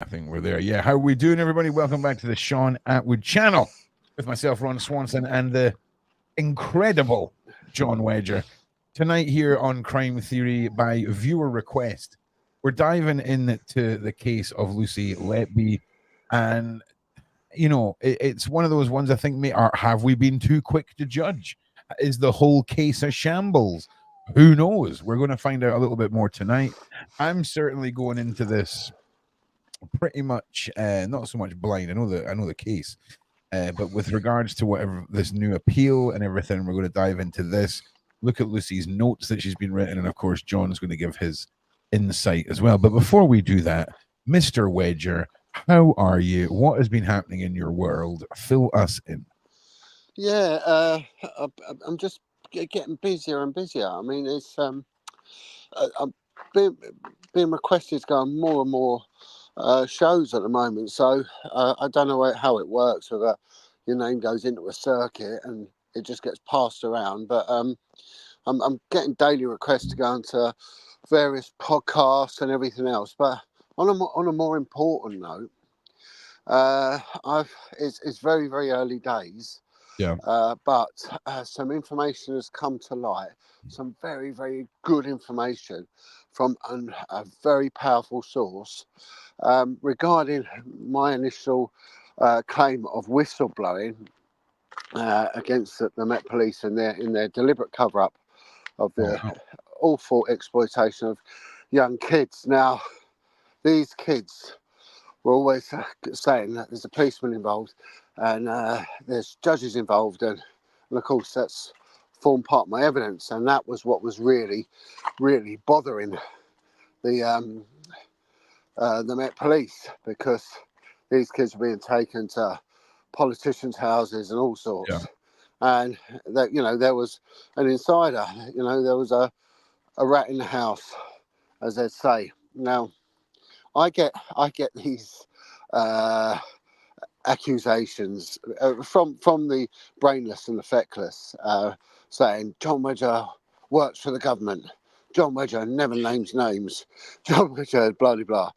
I think we're there. Yeah. How are we doing, everybody? Welcome back to the Sean Atwood channel with myself, Ron Swanson, and the incredible John Wedger. Tonight here on Crime Theory by viewer request, we're diving into the case of Lucy Letby. And, it's one of those ones I think, have we been too quick to judge? Is the whole case a shambles? Who knows? We're going to find out a little bit more tonight. I'm certainly going into this pretty much not so much blind. I know the case, but with regards to whatever this new appeal and everything, we're going to dive into this. Look at Lucy's notes that she's been written, and of course, John's going to give his insight as well. But before we do that, Mr. Wedger, how are you? What has been happening in your world? Fill us in. Yeah, I'm just getting busier and busier. I mean, I'm being requested to go on more and more shows at the moment. So I don't know how it works, whether your name goes into a circuit and it just gets passed around. But I'm getting daily requests to go onto various podcasts and everything else. But on a more important note, it's very, very early days. Yeah. But some information has come to light, some very, very good information from a very powerful source regarding my initial claim of whistleblowing against the Met Police in their deliberate cover-up of the awful exploitation of young kids. Now, these kids were always saying that there's a policeman involved and there's judges involved, and of course that's formed part of my evidence, and that was what was really, really bothering the Met Police, because these kids were being taken to politicians' houses and all sorts. Yeah. And that, there was an insider, there was a rat in the house, as they'd say. Now, I get these accusations from the brainless and the feckless, saying John Wedger works for the government. John Wedger never names names. John Wedger, blah blah blah.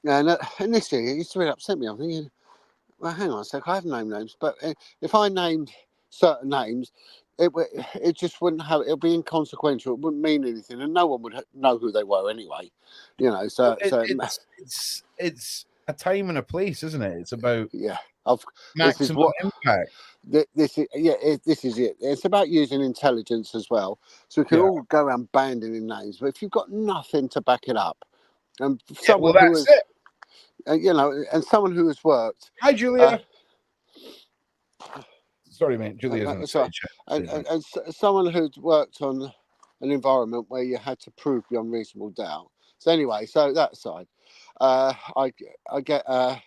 And initially, it used to really upset me. I'm thinking, well, hang on a sec, I have named names, but if I named certain names, it just wouldn't have. It'll be inconsequential. It wouldn't mean anything, and no one would know who they were anyway. So It's a time and a place, isn't it? It's about maximum impact. This is it. It's about using intelligence as well. So we can all go around banding in names, but if you've got nothing to back it up, and someone who has, and someone who has worked. Hi, Julia. Sorry, mate. Julia's on the and someone who'd worked on an environment where you had to prove beyond reasonable doubt. So anyway, so that side, I get a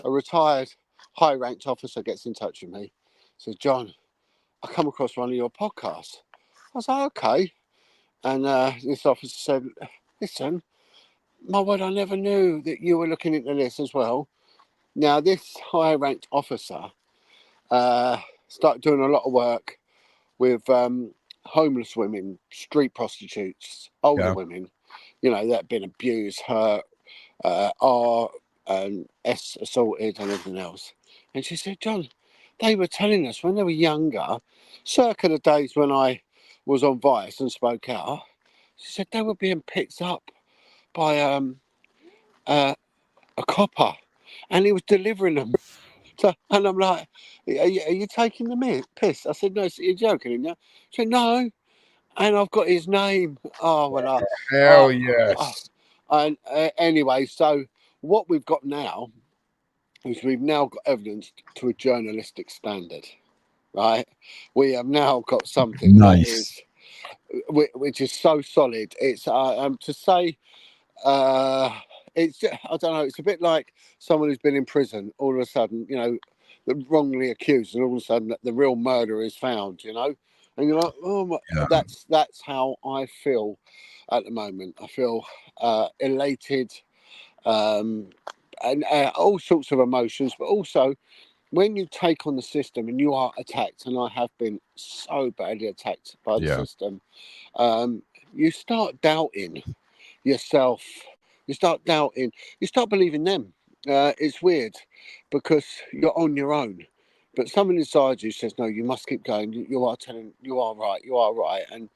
retired high-ranked officer gets in touch with me, says, John, I come across one of your podcasts. I was like, okay. And this officer said, listen, my word, I never knew that you were looking into this as well. Now, this high-ranked officer started doing a lot of work with homeless women, street prostitutes, older women, that have been abused, hurt, are assaulted and everything else. And she said, John, they were telling us when they were younger, circa the days when I was on Vice and spoke out, she said they were being picked up by a copper, and he was delivering them. So, and I'm like, are you taking the piss? I said, no, you're joking, aren't you? She said, no. And I've got his name. Oh, well, hell yes. And anyway, so what we've got now is we've now got evidence to a journalistic standard, right? We have now got something nice, which is so solid. It's to say, it's, I don't know, it's a bit like someone who's been in prison, all of a sudden, wrongly accused, and all of a sudden the real murderer is found, and you're like, oh my, that's how I feel at the moment. I feel elated, and all sorts of emotions, but also when you take on the system and you are attacked, and I have been so badly attacked by the system, you start doubting yourself. You start believing them. it's weird because you're on your own, but someone inside you says, no, you must keep going. You are telling, you are right. And,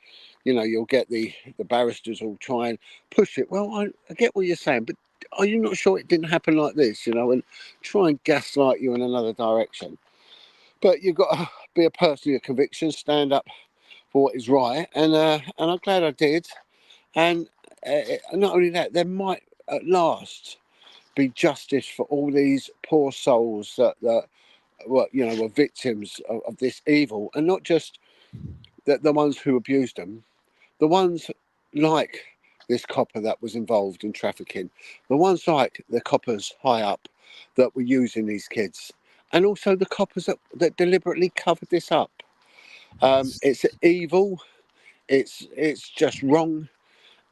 you'll get the barristers will try and push it. Well, I get what you're saying, but are you not sure it didn't happen like this, and try and gaslight you in another direction. But you've got to be a person of your convictions, stand up for what is right. And I'm glad I did. And not only that, there might at last be justice for all these poor souls that were victims of this evil, and not just the ones who abused them, the ones like this copper that was involved in trafficking, the ones like the coppers high up that were using these kids, and also the coppers that deliberately covered this up. It's evil. It's just wrong.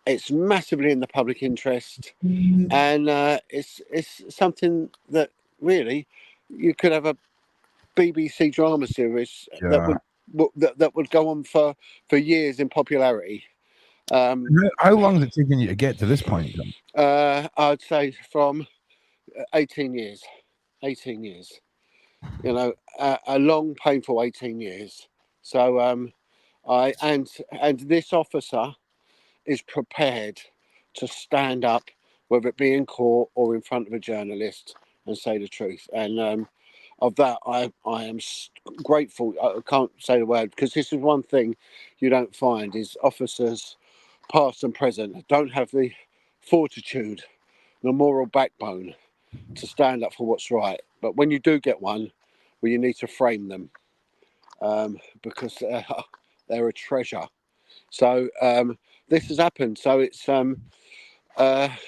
It's massively in the public interest, and it's something that really you could have a BBC drama series that Yeah. would go on for years in popularity. How long has it taken you to get to this point, John? I'd say from 18 years. 18 years. A long, painful 18 years. So and this officer is prepared to stand up, whether it be in court or in front of a journalist, and say the truth. And of that, I am grateful. I can't say the word, because this is one thing you don't find is officers, past and present, don't have the fortitude, the moral backbone to stand up for what's right. But when you do get one, well, you need to frame them, because they're a treasure. So this has happened. So it's I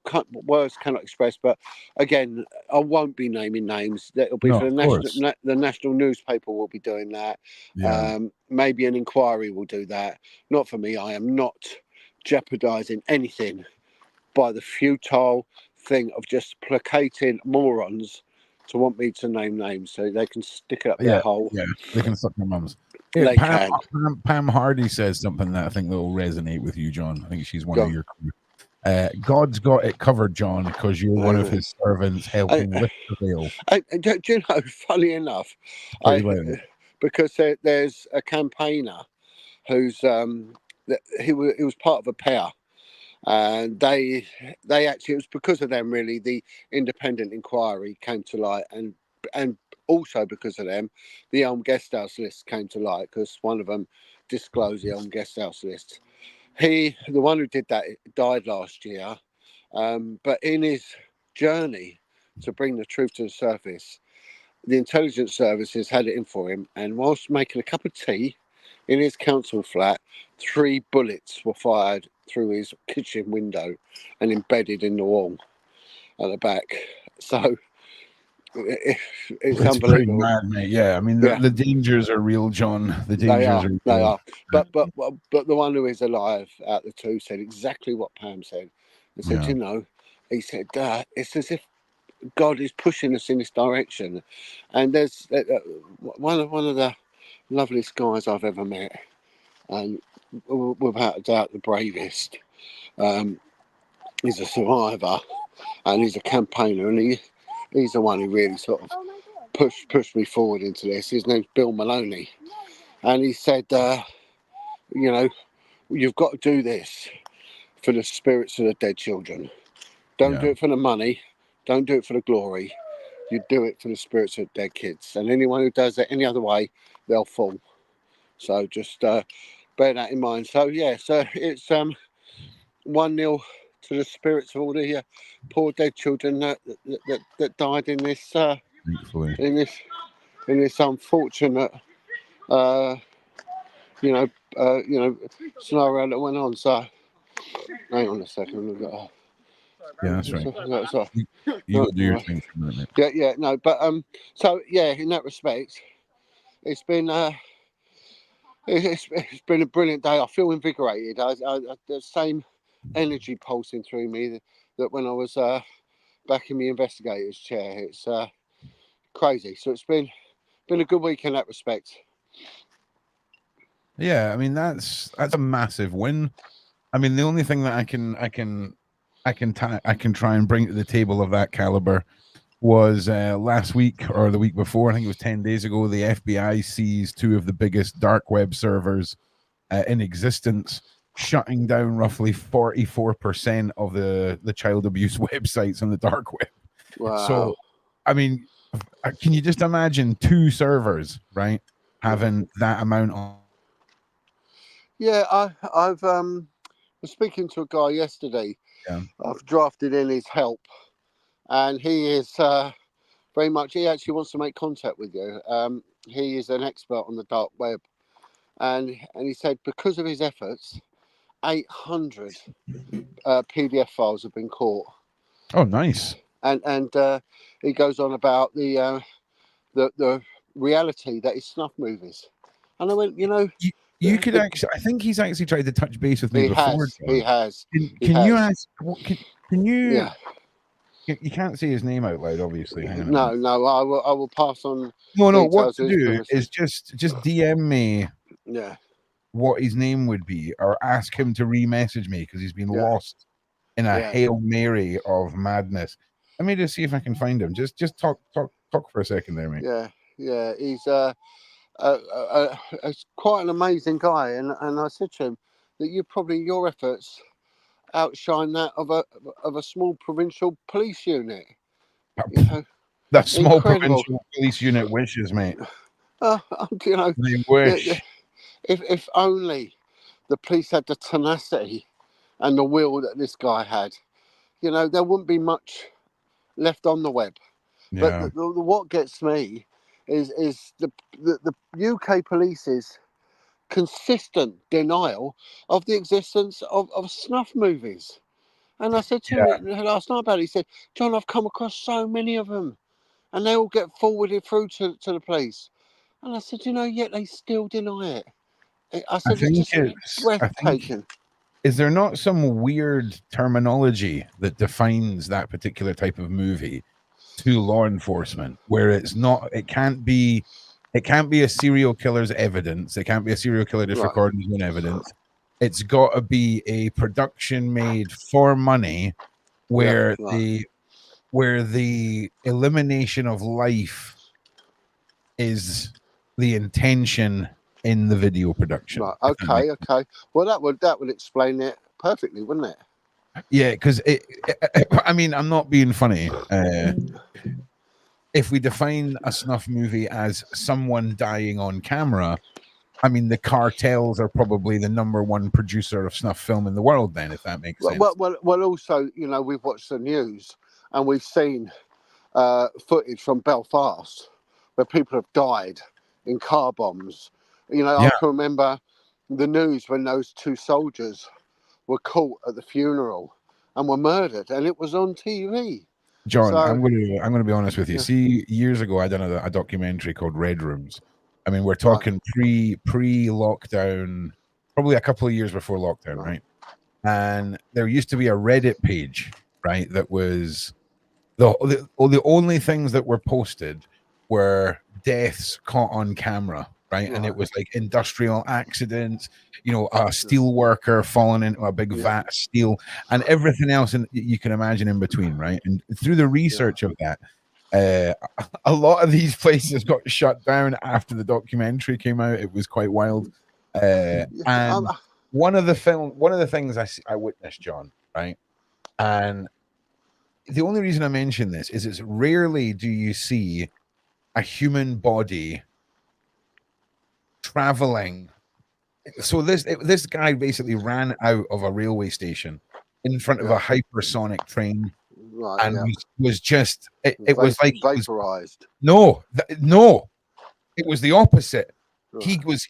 can't, words cannot express. But again, I won't be naming names. That'll be No, for of the course. national newspaper will be doing that. Yeah. Maybe an inquiry will do that. Not for me. I am not jeopardising anything by the futile thing of just placating morons to want me to name names so they can stick it up their Yeah. hole. Yeah. They can suck their mums. Here, They can. Pam Hardy says something that I think will resonate with you, John. I think she's one of Go. your crew. God's got it covered, John, because you're one of his servants helping lift the veil. Do you know, funny enough, Pretty violent. because there's a campaigner who's he was part of a pair, and they actually, it was because of them really the independent inquiry came to light, and also because of them the guest house list came to light, because one of them disclosed the guest house list. The one who did that, died last year, but in his journey to bring the truth to the surface, the intelligence services had it in for him, and whilst making a cup of tea in his council flat, 3 bullets were fired through his kitchen window and embedded in the wall at the back. So it's It's pretty unbelievable. mad, mate. Yeah, I mean Yeah, the dangers are real, John. The they dangers are. are They real. are. But the one who is alive out of the two said exactly what Pam said. He said, Yeah. he said, it's as if God is pushing us in this direction. And there's one of the loveliest guys I've ever met, and without a doubt the bravest. He's a survivor, and he's a campaigner, and he's the one who really sort of pushed me forward into this. His name's Bill Maloney, and he said, you've got to do this for the spirits of the dead children. Don't do it for the money. Don't do it for the glory. You do it for the spirits of dead kids. And anyone who does it any other way, they'll fall. So just bear that in mind. So yeah, so it's 1-0 to the spirits of all the poor dead children that died in this Thankfully. in this unfortunate scenario that went on. So hang on a second. We've got Yeah, that's right. so, You go do your thing for a minute, mate. yeah, no, but so yeah, in that respect, it's been it's been a brilliant day. I feel invigorated. The same energy pulsing through me that when I was back in the investigator's chair. It's crazy. So it's been a good week in that respect. Yeah, I mean that's a massive win. I mean the only thing that I can I can try and bring to the table of that caliber was last week or the week before. I think it was 10 days ago. The FBI seized two of the biggest dark web servers in existence, shutting down roughly 44% of the child abuse websites on the dark web. Wow. So, I mean, can you just imagine two servers, right, having that amount of? Yeah, I've was speaking to a guy yesterday. Yeah. I've drafted in his help, and he is very much. He actually wants to make contact with you. He is an expert on the dark web, and he said because of his efforts, 800 PDF files have been caught. Oh, nice. And he goes on about the reality that is snuff movies. And I went, you could actually. I think he's actually tried to touch base with me he before. has. Can you ask? Can you? Yeah. You can't say his name out loud, obviously. Hang on. No. I will pass on. No. What to do is just DM me. Yeah. What his name would be, or ask him to re-message me because he's been lost in a Hail Mary of madness. Let me just see if I can find him. Just talk for a second there, mate. Yeah. He's quite an amazing guy, and I said to him that your efforts outshine that of a small provincial police unit. That small provincial police unit wishes, mate. They wish. If only the police had the tenacity and the will that this guy had, there wouldn't be much left on the web. Yeah. But what gets me is the UK police's consistent denial of the existence of snuff movies. And I said to him last night about it, he said, John, I've come across so many of them, and they all get forwarded through to the police. And I said, yet they still deny it. I said, it's just breathtaking. Is there not some weird terminology that defines that particular type of movie to law enforcement, where it can't be a serial killer's evidence, it can't be a serial killer just recording his own evidence. It's got to be a production made for money, where the elimination of life is the intention in the video production. Right. Okay. Well, that would explain it perfectly, wouldn't it? Yeah, because I mean, I'm not being funny. If we define a snuff movie as someone dying on camera, I mean, the cartels are probably the #1 producer of snuff film in the world. Then, if that makes sense. Well, also, we've watched the news and we've seen footage from Belfast where people have died in car bombs. I can remember the news when those two soldiers were caught at the funeral and were murdered, and it was on TV. John, so, I'm going to be honest with you. See, years ago, I done a documentary called Red Rooms. I mean, we're talking pre-lockdown, probably a couple of years before lockdown, right? And there used to be a Reddit page, right? That was the only things that were posted were deaths caught on camera. Right. And it was like industrial accidents, a steel worker falling into a big vat of steel and everything else. And you can imagine in between. Right. And through the research of that, a lot of these places got shut down after the documentary came out. It was quite wild. And one of the things I witnessed, John, right. And the only reason I mention this is it's rarely do you see a human body traveling. So this guy basically ran out of a railway station in front of a hypersonic train, and was just it was like vaporized. No, it was the opposite. He was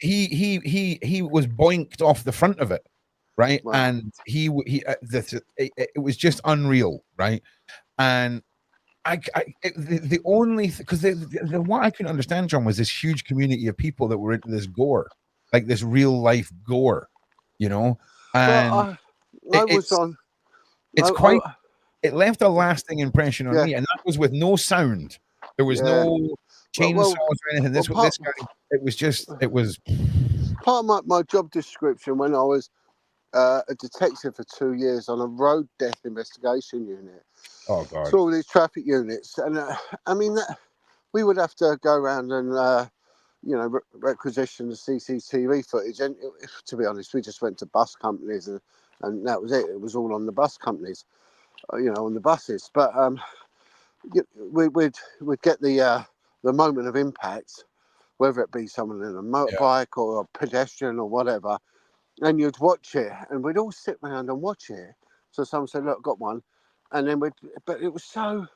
boinked off the front of it, right? And it was just unreal, right? And the only because what I couldn't understand, John, was this huge community of people that were into this gore, like this real life gore, And it left a lasting impression on me, and that was with no sound. There was no chainsaws or anything. This guy, it was part of my job description when I was a detective for 2 years on a road death investigation unit. Oh God. So all these traffic units, and I mean, we would have to go around and requisition the CCTV footage. And to be honest, we just went to bus companies, and that was it. It was all on the bus companies, on the buses. But we'd get the moment of impact, whether it be someone in a motorbike or a pedestrian or whatever, and you'd watch it, and we'd all sit around and watch it. So someone said, "Look, got one," and then but it was so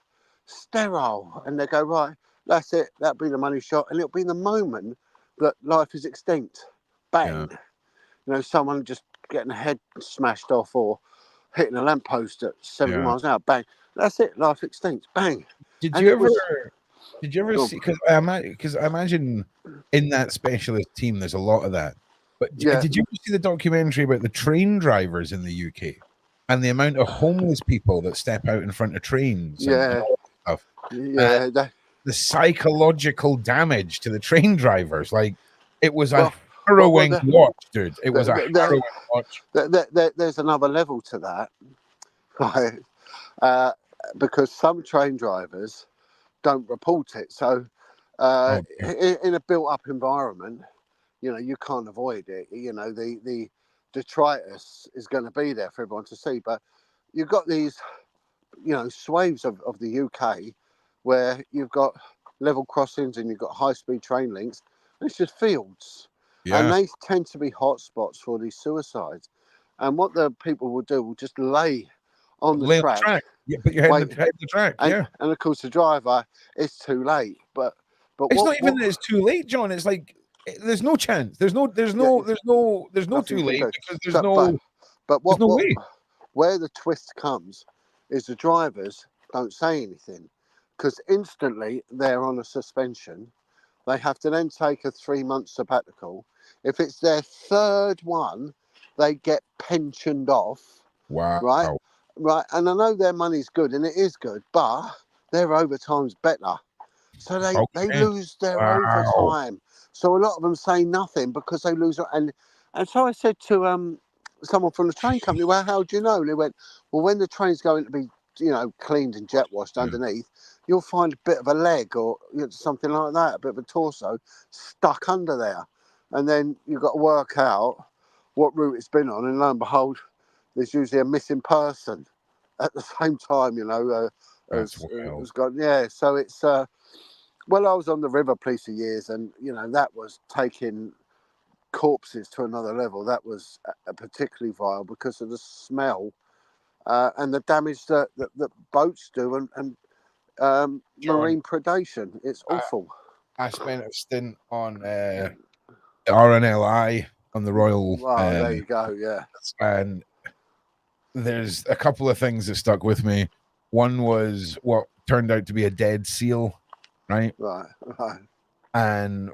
sterile, and they go, "Right, that's it. That'll be the money shot, and it'll be the moment that life is extinct. Bang! Someone just getting a head smashed off or hitting a lamppost at 70 miles an hour. Bang! That's it. Life extinct. Bang!" Did you ever see? Because I imagine in that specialist team, there's a lot of that. But did you ever see the documentary about the train drivers in the UK and the amount of homeless people that step out in front of trains? And all that stuff? Yeah. The psychological damage to the train drivers, like it was a harrowing watch, dude. It was a harrowing watch. There's another level to that, right? Because some train drivers don't report it. So in a built-up environment, you can't avoid it. The detritus is going to be there for everyone to see. But you've got these, swathes of the UK where you've got level crossings and you've got high-speed train links. It's just fields. And they tend to be hotspots for these suicides. And what the people will do will just lay on the track. Yeah, but you're heading the track. And of course, the driver, it's too late. But it's not even that it's too late, John. It's like there's no chance. There's no too late because there's no way. Where the twist comes is the drivers don't say anything because instantly they're on a suspension. They have to then take a 3-month sabbatical. If it's their third one, they get pensioned off. Wow. Right. And I know their money's good, and it is good, but their overtime's better. So they lose their overtime. So a lot of them say nothing because they lose. And so I said to someone from the train company, "Well, how do you know?" And they went, "Well, when the train's going to be, cleaned and jet washed underneath, you'll find a bit of a leg or something like that, a bit of a torso stuck under there. And then you've got to work out what route it's been on. And lo and behold, there's usually a missing person at the same time, as gone. Yeah, so it's I was on the river police for years, and that was taking corpses to another level. That was particularly vile because of the smell and the damage that boats do and marine predation. It's awful. I spent a stint on RNLI on the Royal. Wow, there you go. Yeah, and there's a couple of things that stuck with me. One was what turned out to be a dead seal, right? Right. And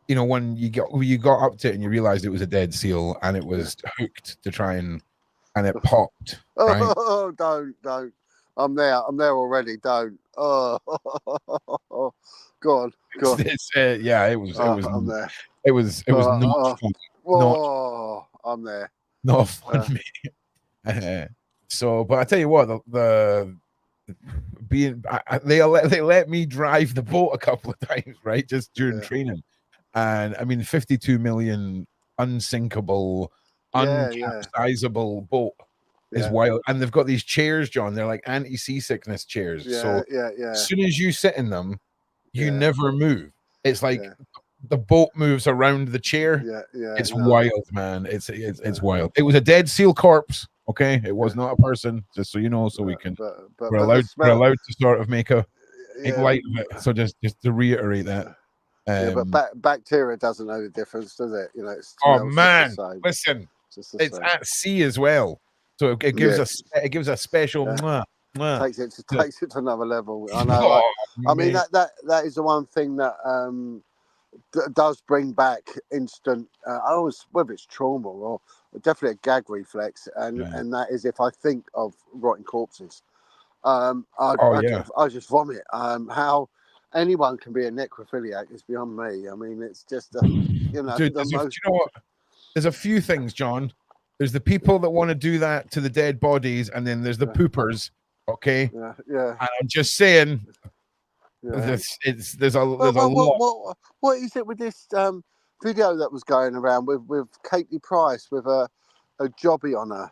when you got up to it and you realized it was a dead seal and it was hooked to try and it popped. Right? Oh, don't! I'm there already. Don't. Oh, go on. It was. I'm there. It was not fun. Whoa, I'm there. Not fun, mate. So, but I tell you what, they let me drive the boat a couple of times, right, just during training, and I mean, 52 million unsinkable, uncapsizable boat is wild, and they've got these chairs, John. They're like anti-seasickness chairs. So as soon as you sit in them, you never move. It's like the boat moves around the chair. It's wild, man. It's wild. It was a dead seal corpse. Okay, it was not a person, just so you know, so we can we're allowed to sort of make light of it. So just to reiterate that. But bacteria doesn't know the difference, does it? It's man, listen, it's at sea as well, so it gives a special takes it to another level. I know. I mean that is the one thing that does bring back instant whether it's trauma or definitely a gag reflex, and that is if I think of rotting corpses, I just vomit. How anyone can be a necrophiliac is beyond me. I mean, it's just Dude, you know what? There's a few things, John, There's the people that want to do that to the dead bodies, and then there's the poopers. Okay, yeah. and I'm just saying, Yeah. there's a lot. What is it with this video that was going around with Katie Price with a jobby on her,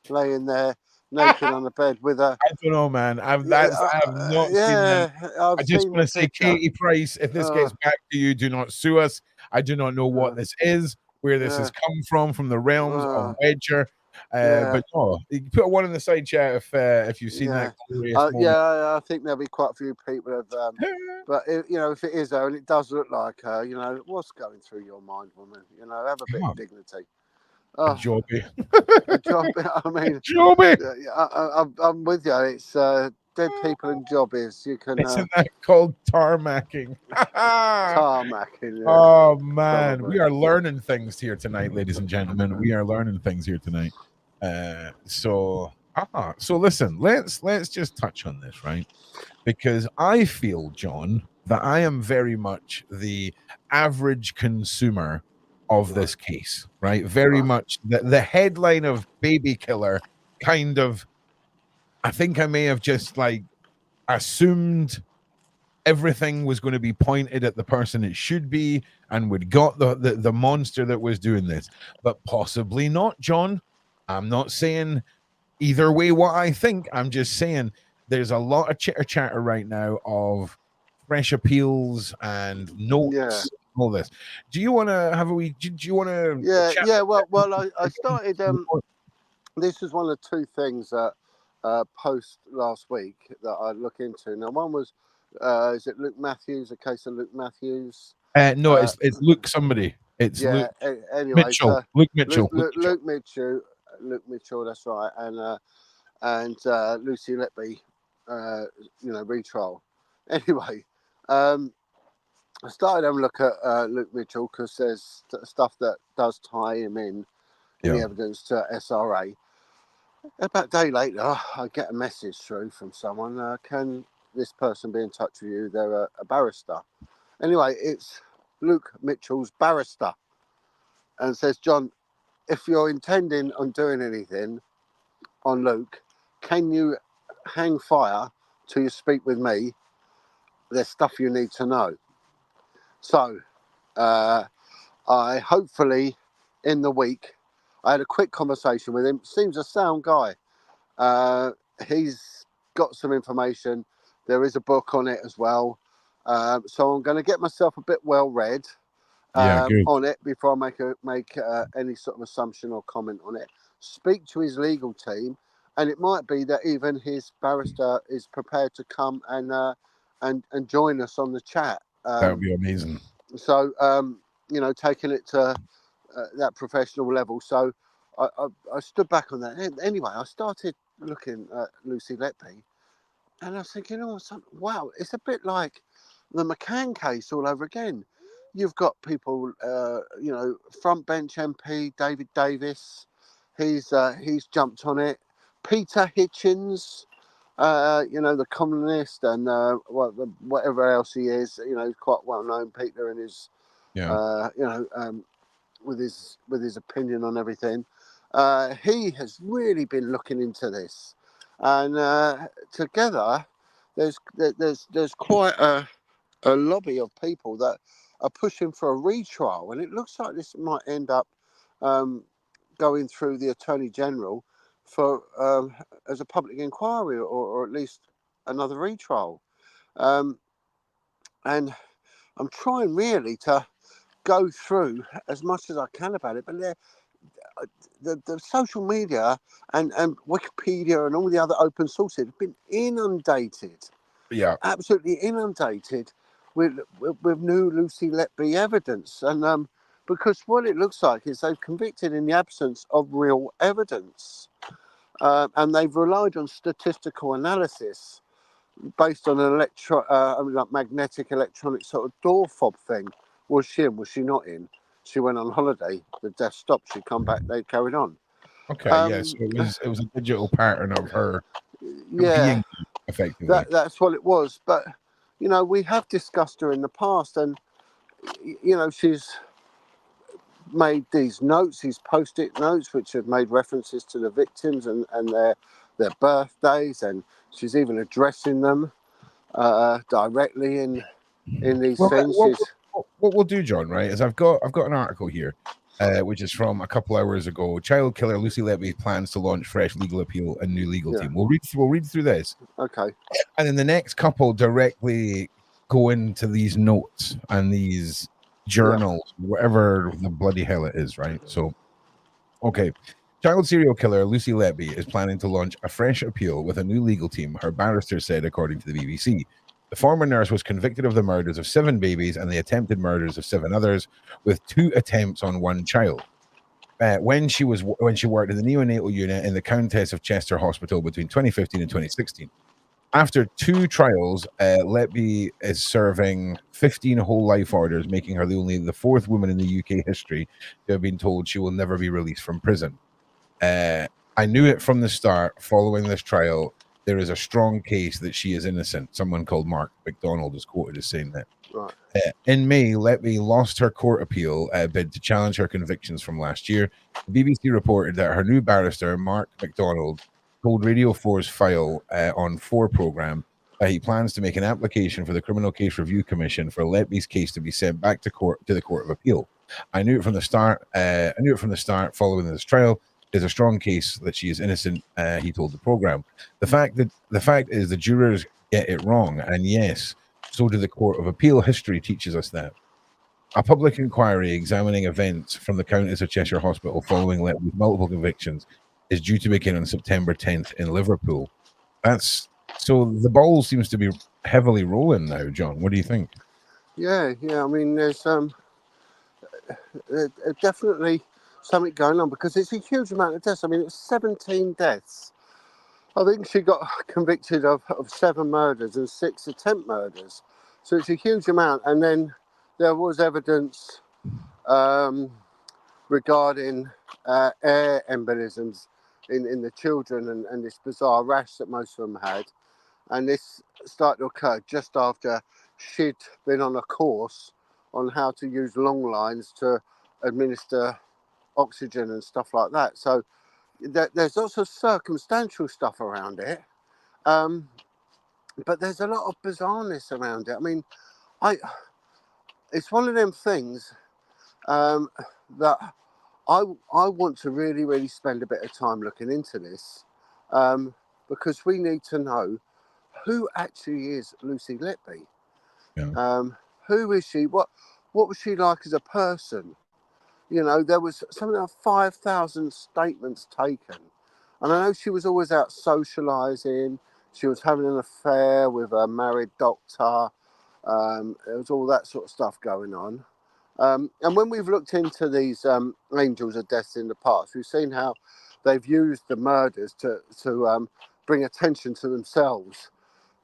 laying there naked on the bed with a. I don't know, man. I have not seen that. I've I just seen want the to say, picture. Katie Price, if this gets back to you, do not sue us. I do not know what this is, where this has come from the realms of Wedger. But no, you can put one in the side chat if you've seen that glorious moment. I think there'll be quite a few people have. But if it is her and it does look like her, what's going through your mind, woman? Have a bit of dignity. A jobby. A jobby. I mean, jobby. I'm with you. It's dead people and jobbies. You can. Isn't that called tarmacking? Tarmacking. Yeah, oh man, probably. We are learning things here tonight, ladies and gentlemen. We are learning things here tonight. So listen, let's just touch on this, right? Because I feel, John, that I am very much the average consumer of this case, right? Very much the headline of baby killer kind of. I think I may have just assumed everything was going to be pointed at the person it should be, and we'd got the monster that was doing this, but possibly not, John. I'm not saying either way what I think. I'm just saying there's a lot of chitter chatter right now of fresh appeals and notes. All this. Do you want to have a wee? Do you want to? Yeah. Well, I started. This was one of the two things that post last week that I look into. Now, one was, is it Luke Matthews? A case of Luke Matthews? No, it's Luke somebody. It's Luke anyway, Mitchell. Luke Mitchell. Luke Mitchell. That's right. And Lucy Letby, retrial. Anyway, I started having a look at Luke Mitchell because there's stuff that does tie him in the evidence to SRA. About a day later, I get a message through from someone. Can this person be in touch with you? They're a barrister. Anyway, it's Luke Mitchell's barrister, and says, John, if you're intending on doing anything on Luke, can you hang fire till you speak with me? There's stuff you need to know. So I hopefully in the week, I had a quick conversation with him. Seems a sound guy. He's got some information. There is a book on it as well. So I'm going to get myself a bit well read on it before I make any sort of assumption or comment on it. Speak to his legal team, and it might be that even his barrister is prepared to come and join us on the chat. That would be amazing. So taking it to that professional level. So I stood back on that. Anyway, I started looking at Lucy Letby, and I was thinking, wow, it's a bit like the McCann case all over again. You've got people, front bench MP David Davis. He's jumped on it. Peter Hitchens, the columnist and whatever else he is. He's quite well known, Peter, and his, with his opinion on everything. He has really been looking into this, and together there's quite a lobby of people that are pushing for a retrial, and it looks like this might end up going through the Attorney General for as a public inquiry or at least another retrial. And I'm trying really to go through as much as I can about it, but the social media and Wikipedia and all the other open sources have been inundated. Absolutely inundated with new Lucy Letby evidence. And because what it looks like is they've convicted in the absence of real evidence. And they've relied on statistical analysis based on an magnetic electronic sort of door fob thing. Was she in? Was she not in? She went on holiday. The death stopped. She come back. They carried on. Okay. Yes, it was a digital pattern of her. Being effectively. That's what it was. But we have discussed her in the past, and she's made these notes, these post-it notes, which have made references to the victims and their birthdays, and she's even addressing them directly in these Well, things. what we'll do, John, right, is I've got an article here, which is from a couple hours ago. Child killer Lucy Letby plans to launch fresh legal appeal and new legal team. We'll read through this. Okay. And then the next couple directly go into these notes and these journals, whatever the bloody hell it is, right? So, okay. Child serial killer Lucy Letby is planning to launch a fresh appeal with a new legal team, her barrister said, according to the BBC. The former nurse was convicted of the murders of 7 babies and the attempted murders of 7 others, with 2 attempts on 1 child. When she worked in the neonatal unit in the Countess of Chester Hospital between 2015 and 2016. After 2 trials, Letby is serving 15 whole life orders, making her the 4th woman in the UK history to have been told she will never be released from prison. I knew it from the start. Following this trial, there is a strong case that she is innocent. Someone called Mark McDonald is quoted as saying that. Right. In May, Letby lost her court appeal bid to challenge her convictions from last year. The BBC reported that her new barrister, Mark McDonald, told Radio 4's File on 4 programme that he plans to make an application for the Criminal Case Review Commission for Letby's case to be sent back to the Court of Appeal. I knew it from the start. Following this trial. There's a strong case that she is innocent, he told the programme. The fact is the jurors get it wrong, and yes, so do the Court of Appeal. History teaches us that. A public inquiry examining events from the Countess of Cheshire Hospital following Letby's multiple convictions is due to begin on September 10th in Liverpool. So the ball seems to be heavily rolling now, John. What do you think? Yeah. I mean, there's definitely something going on, because it's a huge amount of deaths. I mean, it's 17 deaths. I think she got convicted of 7 murders and 6 attempt murders. So it's a huge amount. And then there was evidence regarding air embolisms in the children, and this bizarre rash that most of them had. And this started to occur just after she'd been on a course on how to use long lines to administer oxygen and stuff like that. So there's also circumstantial stuff around it, but there's a lot of bizarreness around it. I mean, it's one of them things that I want to really spend a bit of time looking into this, because we need to know who actually is Lucy Letby. Yeah. Who is she? What was she like as a person? You know, there was something like 5,000 statements taken. And I know she was always out socialising. She was having an affair with a married doctor. There was all that sort of stuff going on. And when we've looked into these angels of death in the past, we've seen how they've used the murders to bring attention to themselves,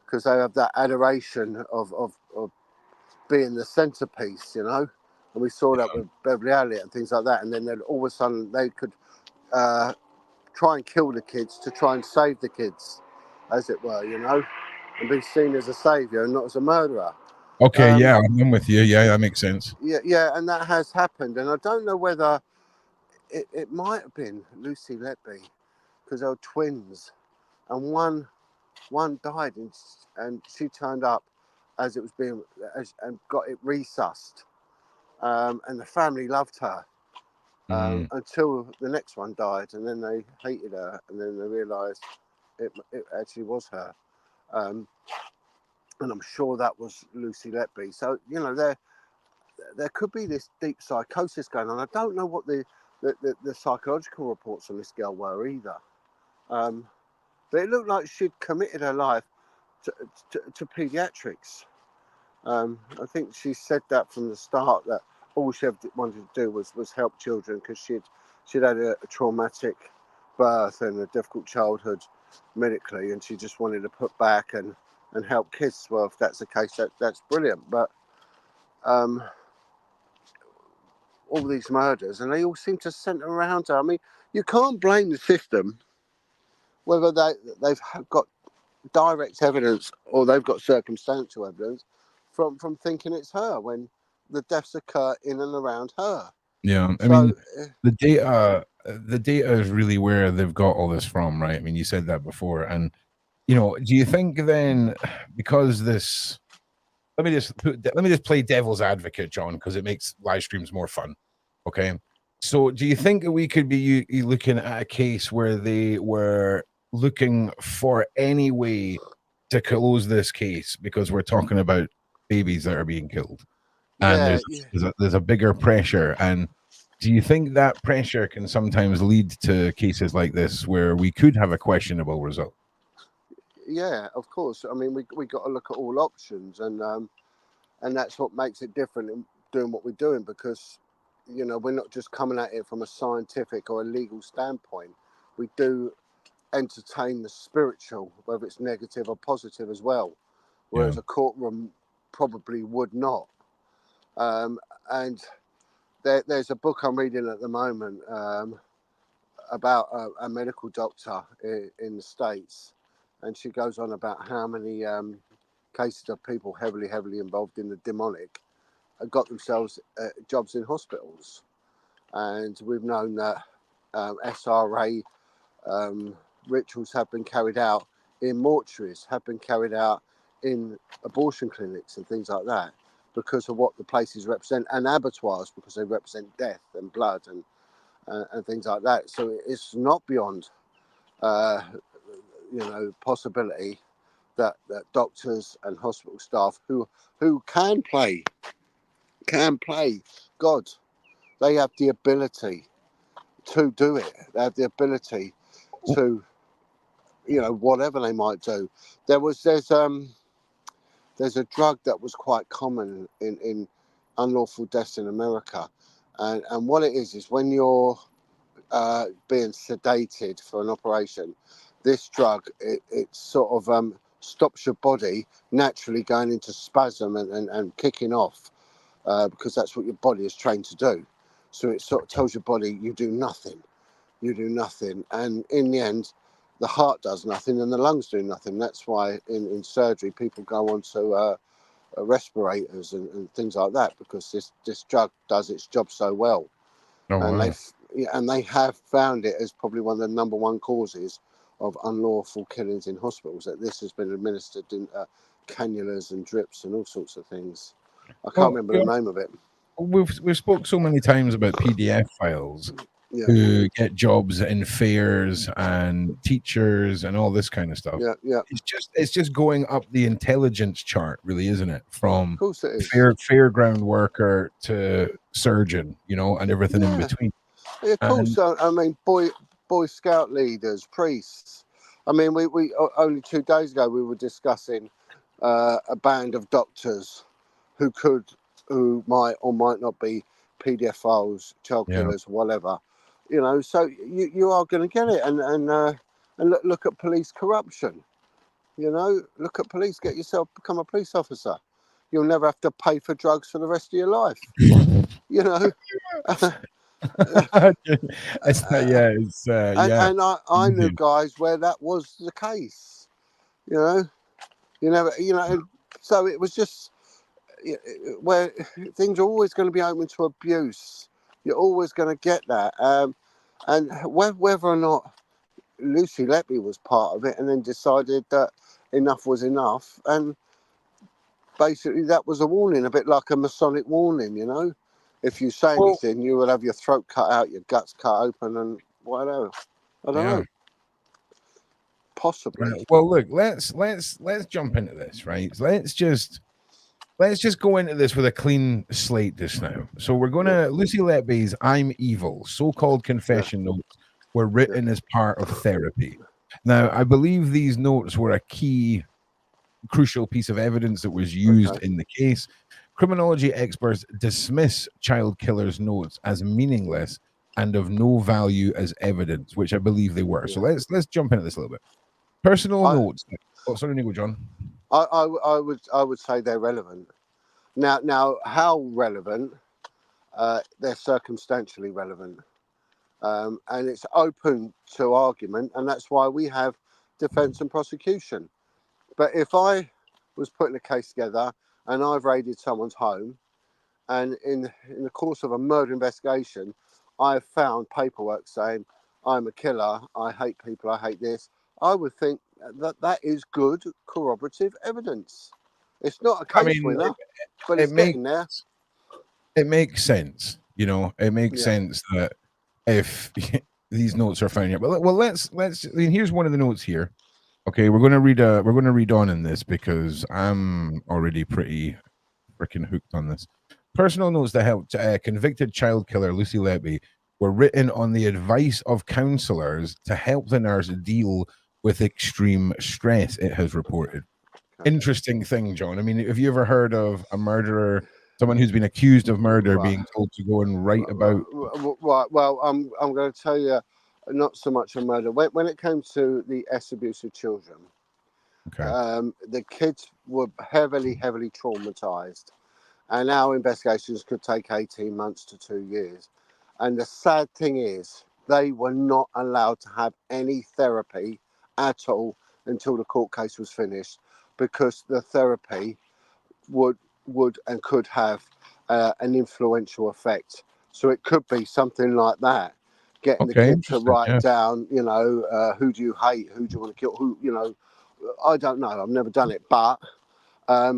because they have that adoration of being the centerpiece, you know. And we saw that with Beverly Elliott and things like that. And then all of a sudden they could try and kill the kids to try and save the kids, as it were, you know, and be seen as a saviour and not as a murderer. Okay, yeah, I'm with you. Yeah, that makes sense. Yeah, and that has happened. And I don't know whether it might have been Lucy Letby, because they were twins, and one died, and she turned up as it was being, and got it resussed. And the family loved her until the next one died, and then they hated her, and then they realised it actually was her. And I'm sure that was Lucy Letby. So, you know, there could be this deep psychosis going on. I don't know what the psychological reports on this girl were either. But it looked like she'd committed her life to paediatrics. I think she said that from the start, that all she wanted to do was help children, because she'd had a traumatic birth and a difficult childhood medically, and she just wanted to put back and help kids. Well, if that's the case, that's brilliant. But all these murders, and they all seem to centre around her. I mean, you can't blame the system, whether they've got direct evidence or they've got circumstantial evidence, from thinking it's her when the deaths occur in and around her. Yeah, I So mean, the data is really where they've got all this from, right? I mean, you said that before, and do you think then because this? Let me just play devil's advocate, John, because it makes live streams more fun. Okay, so do you think that we could be looking at a case where they were looking for any way to close this case because we're talking about babies that are being killed, and yeah, there's a bigger pressure, and do you think that pressure can sometimes lead to cases like this where we could have a questionable result? yeah, of course. I mean, we got to look at all options, and that's what makes it different in doing what we're doing, because we're not just coming at it from a scientific or a legal standpoint. We do entertain the spiritual, whether it's negative or positive as well, Yeah, whereas a courtroom probably would not. And there's a book I'm reading at the moment about a medical doctor in the States, and she goes on about how many cases of people heavily involved in the demonic got themselves jobs in hospitals. And we've known that SRA rituals have been carried out in mortuaries, have been carried out in abortion clinics and things like that, because of what the places represent, and abattoirs because they represent death and blood and things like that. So it's not beyond possibility that doctors and hospital staff who can play God, they have the ability to do it. They have the ability to, whatever they might do. There's a drug that was quite common in unlawful deaths in America, and what it is when you're being sedated for an operation, this drug it sort of stops your body naturally going into spasm and kicking off, because that's what your body is trained to do. So it sort of tells your body you do nothing, and in the end the heart does nothing and the lungs do nothing. That's why in surgery people go on to respirators and things like that, because this drug does its job so well. oh And wow. they have found it as probably one of the number one causes of unlawful killings in hospitals, that this has been administered in cannulas and drips and all sorts of things. I can't Well, remember the name of it. we've spoke so many times about PDF files Yeah, who get jobs in fairs and teachers and all this kind of stuff. yeah, yeah. It's just going up the intelligence chart, really, isn't it? Of From course it is. fairground worker to surgeon, and everything in Yeah, between. of And course. I mean, Boy Scout leaders, priests. I mean, we only 2 days ago we were discussing a band of doctors who might or might not be paedophiles, child yeah, killers, whatever. So you are going to get it, and look at police corruption. Look at police. Get yourself become a police officer. You'll never have to pay for drugs for the rest of your life. You know. it's not, yeah, it's and yeah, and I knew easy. guys where that was the case. You know, and so it was just where things are always going to be open to abuse. You're always going to get that, and whether or not Lucy Letby was part of it, and then decided that enough was enough, and basically that was a warning, a bit like a Masonic warning. If you say Well, anything, you will have your throat cut out, your guts cut open, and whatever. I don't yeah. know. Possibly. Well, look, let's jump into this, right? So let's just go into this with a clean slate just now. So we're Yeah, gonna Lucy Letby's "I'm Evil" so-called yeah, confession notes were yeah. written as part of therapy. Now, I believe these notes were a key, crucial piece of evidence that was used Okay. in the case. Criminology experts dismiss child killers' notes as meaningless and of no value as evidence, which I believe they were. So Yeah. let's jump into this a little bit. Personal I, notes. Oh, sorry, Nico, John. I would say they're relevant. Now, how relevant? They're circumstantially relevant, and it's open to argument, and that's why we have defence and prosecution. But if I was putting a case together and I've raided someone's home and in the course of a murder investigation, I have found paperwork saying I'm a killer, I hate people, I hate this. I would think that is good corroborative evidence. It's not a I case mean, winner, but it it's getting there. it makes sense. You know, it makes Yeah. sense that if these notes are found here. Well, let's. I mean, here's one of the notes here. Okay, we're going to read on in this because I'm already pretty freaking hooked on this. Personal notes that helped convicted child killer Lucy Letby were written on the advice of counselors to help the nurse deal with extreme stress, it has reported. Interesting thing, John. I mean, have you ever heard of a murderer, someone who's been accused of murder, Right. being told to go and write about? Right. Well, I'm going to tell you, not so much a murder. When it came to the abuse of children, Okay. the kids were heavily traumatized, and our investigations could take 18 months to 2 years. And the sad thing is, they were not allowed to have any therapy at all until the court case was finished, because the therapy would and could have an influential effect. So it could be something like that, getting the kid to write down, who do you hate, who do you want to kill, who, I don't know, I've never done it, but I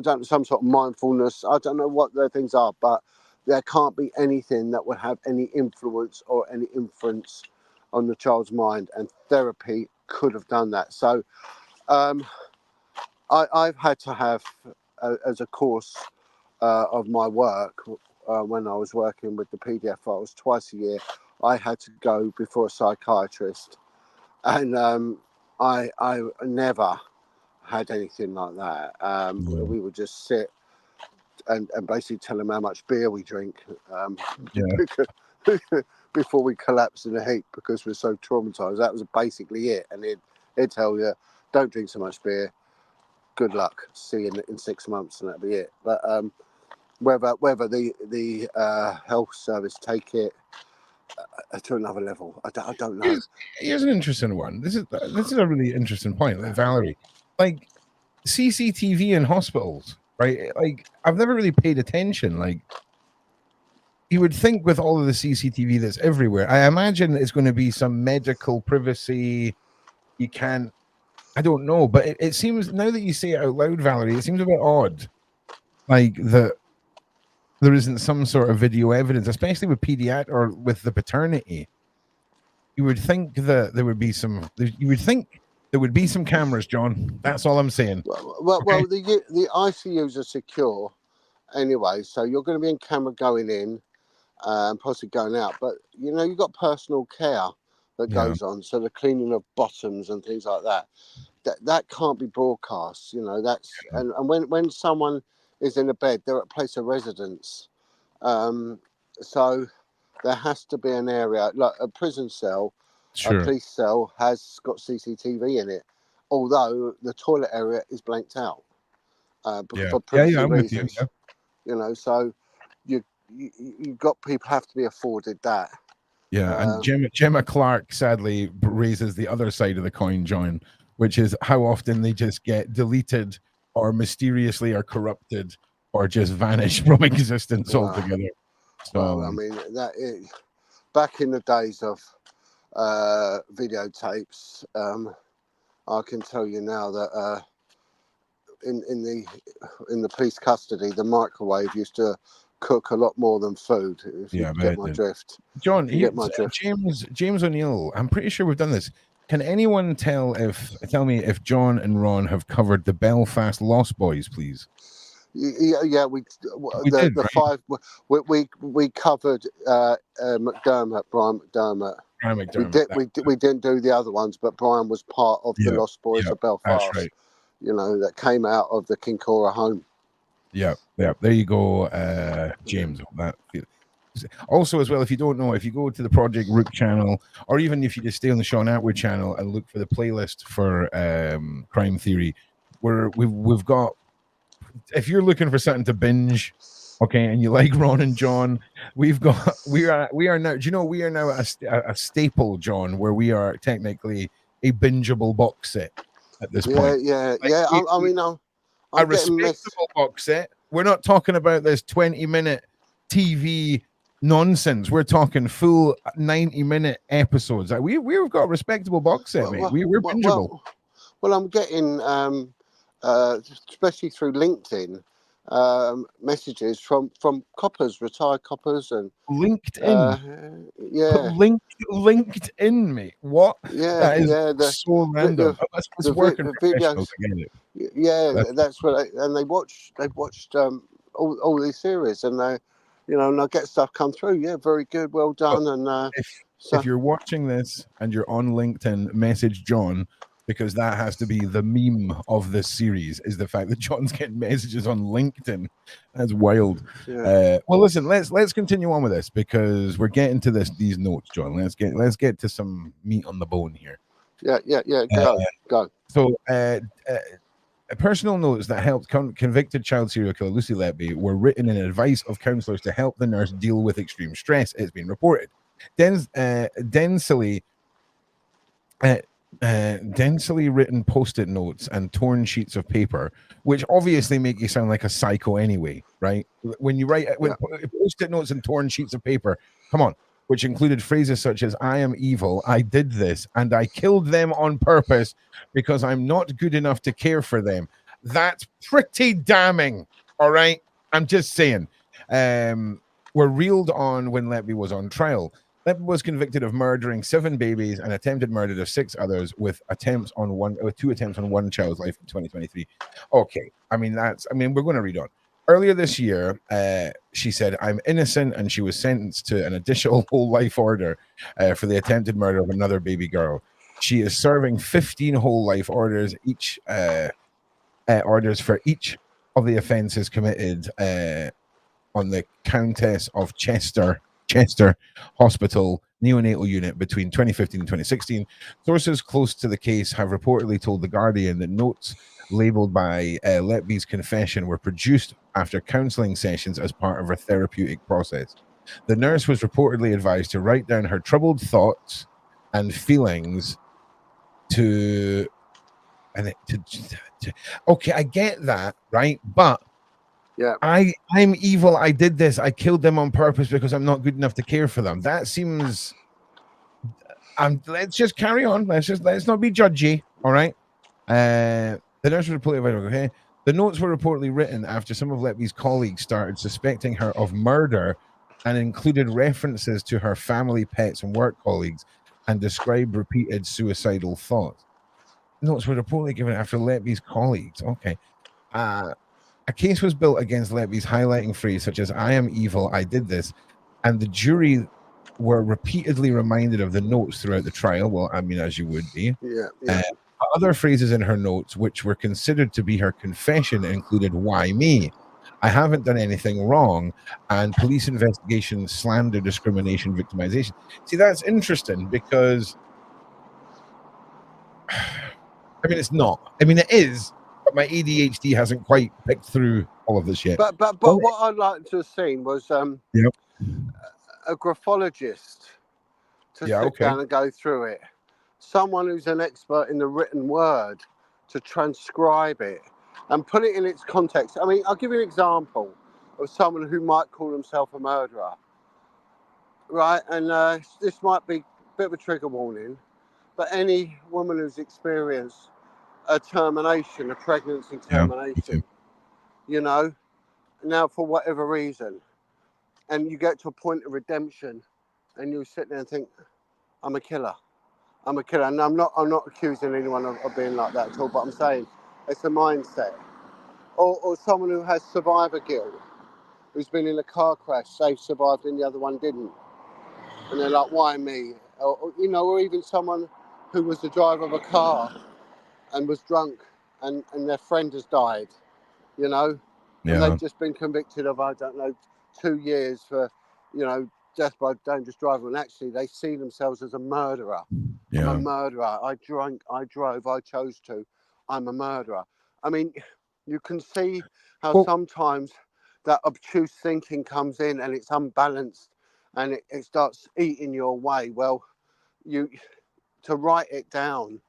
don't know, some sort of mindfulness, I don't know what the things are, but there can't be anything that would have any influence or any inference on the child's mind, and therapy could have done that. So I've had to have, as a course of my work, when I was working with the PDF files twice a year, I had to go before a psychiatrist, and I never had anything like that. We would just sit and basically tell them how much beer we drink, before we collapse in a heap because we're so traumatized. That was basically it, and he'd tell you, don't drink so much beer, good luck, see you in 6 months, and that'd be it. But whether the health service take it to another level, I don't know. Here's an interesting one. This is a really interesting point, like Valerie, like CCTV in hospitals, right? Like, I've never really paid attention. Like, you would think with all of the CCTV that's everywhere, I imagine it's going to be some medical privacy. You can't. I don't know, but it seems, now that you say it out loud, Valerie, it seems a bit odd, like that there isn't some sort of video evidence, especially with pediatric or with the paternity. You would think that there would be some. You would think there would be some cameras, John. That's all I'm saying. Well, the ICUs are secure anyway, so you're going to be in camera going in and possibly going out. But you've got personal care that goes on, so the cleaning of bottoms and things like that. That can't be broadcast. And when someone is in a bed, they're at a place of residence. So there has to be an area, like a prison cell, a police cell has got CCTV in it, although the toilet area is blanked out for privacy reasons. So you've got people have to be afforded that. Yeah, and Gemma Clark sadly raises the other side of the coin, John, which is how often they just get deleted or mysteriously are corrupted or just vanish from existence altogether. So, well, I mean, back in the days of videotapes, I can tell you now that in the police custody, the microwave used to cook a lot more than food. If you get my drift, John. James O'Neill. I'm pretty sure we've done this. Can anyone tell me if John and Ron have covered the Belfast Lost Boys, please? Yeah, we did, right? Five. We covered McDermott, Brian McDermott. We didn't do the other ones, but Brian was part of the Lost Boys of Belfast. That's right. That came out of the Kincora home. Yeah. There you go, James. Also, as well, if you don't know, if you go to the Project Rook channel, or even if you just stay on the Sean Atwood channel and look for the playlist for Crime Theory, we've got. If you're looking for something to binge, okay, and you like Ron and John, we are now. Do you know we are now a staple, John, where we are technically a bingeable box set at this point. Yeah. I mean, I'm a respectable box set We're not talking about this 20-minute TV nonsense. We're talking full 90-minute episodes. We've got a respectable box set, mate. We're bingeable. Well, I'm getting, especially through LinkedIn, messages from coppers, retired coppers, and LinkedIn. Yeah, LinkedIn, mate. What? That is so random. It's working professionals. videos. I get it. Yeah, that's what. They've watched all these series, and they, and I get stuff come through. Yeah, very good, well done. And if you're watching this and you're on LinkedIn, message John, because that has to be the meme of this series, is the fact that John's getting messages on LinkedIn. That's wild. Yeah. Well, listen, let's continue on with this, because we're getting to these notes, John. Let's get to some meat on the bone here. Yeah. Go. So, personal notes that helped convicted child serial killer Lucy Letby were written in advice of counselors to help the nurse deal with extreme stress. It's been reported. Densely written post-it notes and torn sheets of paper, which obviously make you sound like a psycho anyway, right? When you write post-it notes and torn sheets of paper, come on, which included phrases such as "I am evil, I did this, and I killed them on purpose because I'm not good enough to care for them." That's pretty damning, all right? I'm just saying. Were reeled on when Letby was on trial. Letby was convicted of murdering 7 babies and attempted murder of 6 others, with 2 attempts on one child's life in 2023. Okay, we're going to read on. Earlier this year, she said, "I'm innocent," and she was sentenced to an additional whole life order for the attempted murder of another baby girl. She is serving 15 whole life orders, orders for each of the offences committed on the Countess of Chester Hospital neonatal unit between 2015 and 2016. Sources close to the case have reportedly told The Guardian that notes labeled by Letby's confession were produced after counselling sessions as part of her therapeutic process. The nurse was reportedly advised to write down her troubled thoughts and feelings okay, I get that, right? But yeah, I'm evil, I did this, I killed them on purpose because I'm not good enough to care for them. That seems let's just carry on. Let's not be judgy. All right. The nurse was reportedly okay. The notes were reportedly written after some of Letby's colleagues started suspecting her of murder and included references to her family, pets, and work colleagues, and described repeated suicidal thoughts. Notes were reportedly given after Letby's colleagues. Okay. A case was built against Letby's, highlighting phrases such as "I am evil, I did this," and the jury were repeatedly reminded of the notes throughout the trial. Well, as you would be. Yeah. Other phrases in her notes, which were considered to be her confession, included "Why me? I haven't done anything wrong," and police investigation, slander, discrimination, victimization. See, that's interesting because, it's not. It is. But my ADHD hasn't quite picked through all of this yet. But what I'd like to have seen was a graphologist to sit down and go through it. Someone who's an expert in the written word to transcribe it and put it in its context. I'll give you an example of someone who might call himself a murderer, right? And this might be a bit of a trigger warning, but any woman who's experienced a pregnancy termination, now for whatever reason, and you get to a point of redemption, and you sit there and think, I'm a killer, and I'm not accusing anyone of being like that at all, but I'm saying it's a mindset. Or someone who has survivor guilt, who's been in a car crash, they've survived and the other one didn't, and they're like, why me? Or even someone who was the driver of a car and was drunk, and their friend has died, and they've just been convicted of, 2 years for, death by dangerous driving, and actually they see themselves as a murderer. I'm a murderer. I drank, I drove, I chose to. I'm a murderer. You can see how sometimes that obtuse thinking comes in and it's unbalanced and it starts eating you away. Well, to write it down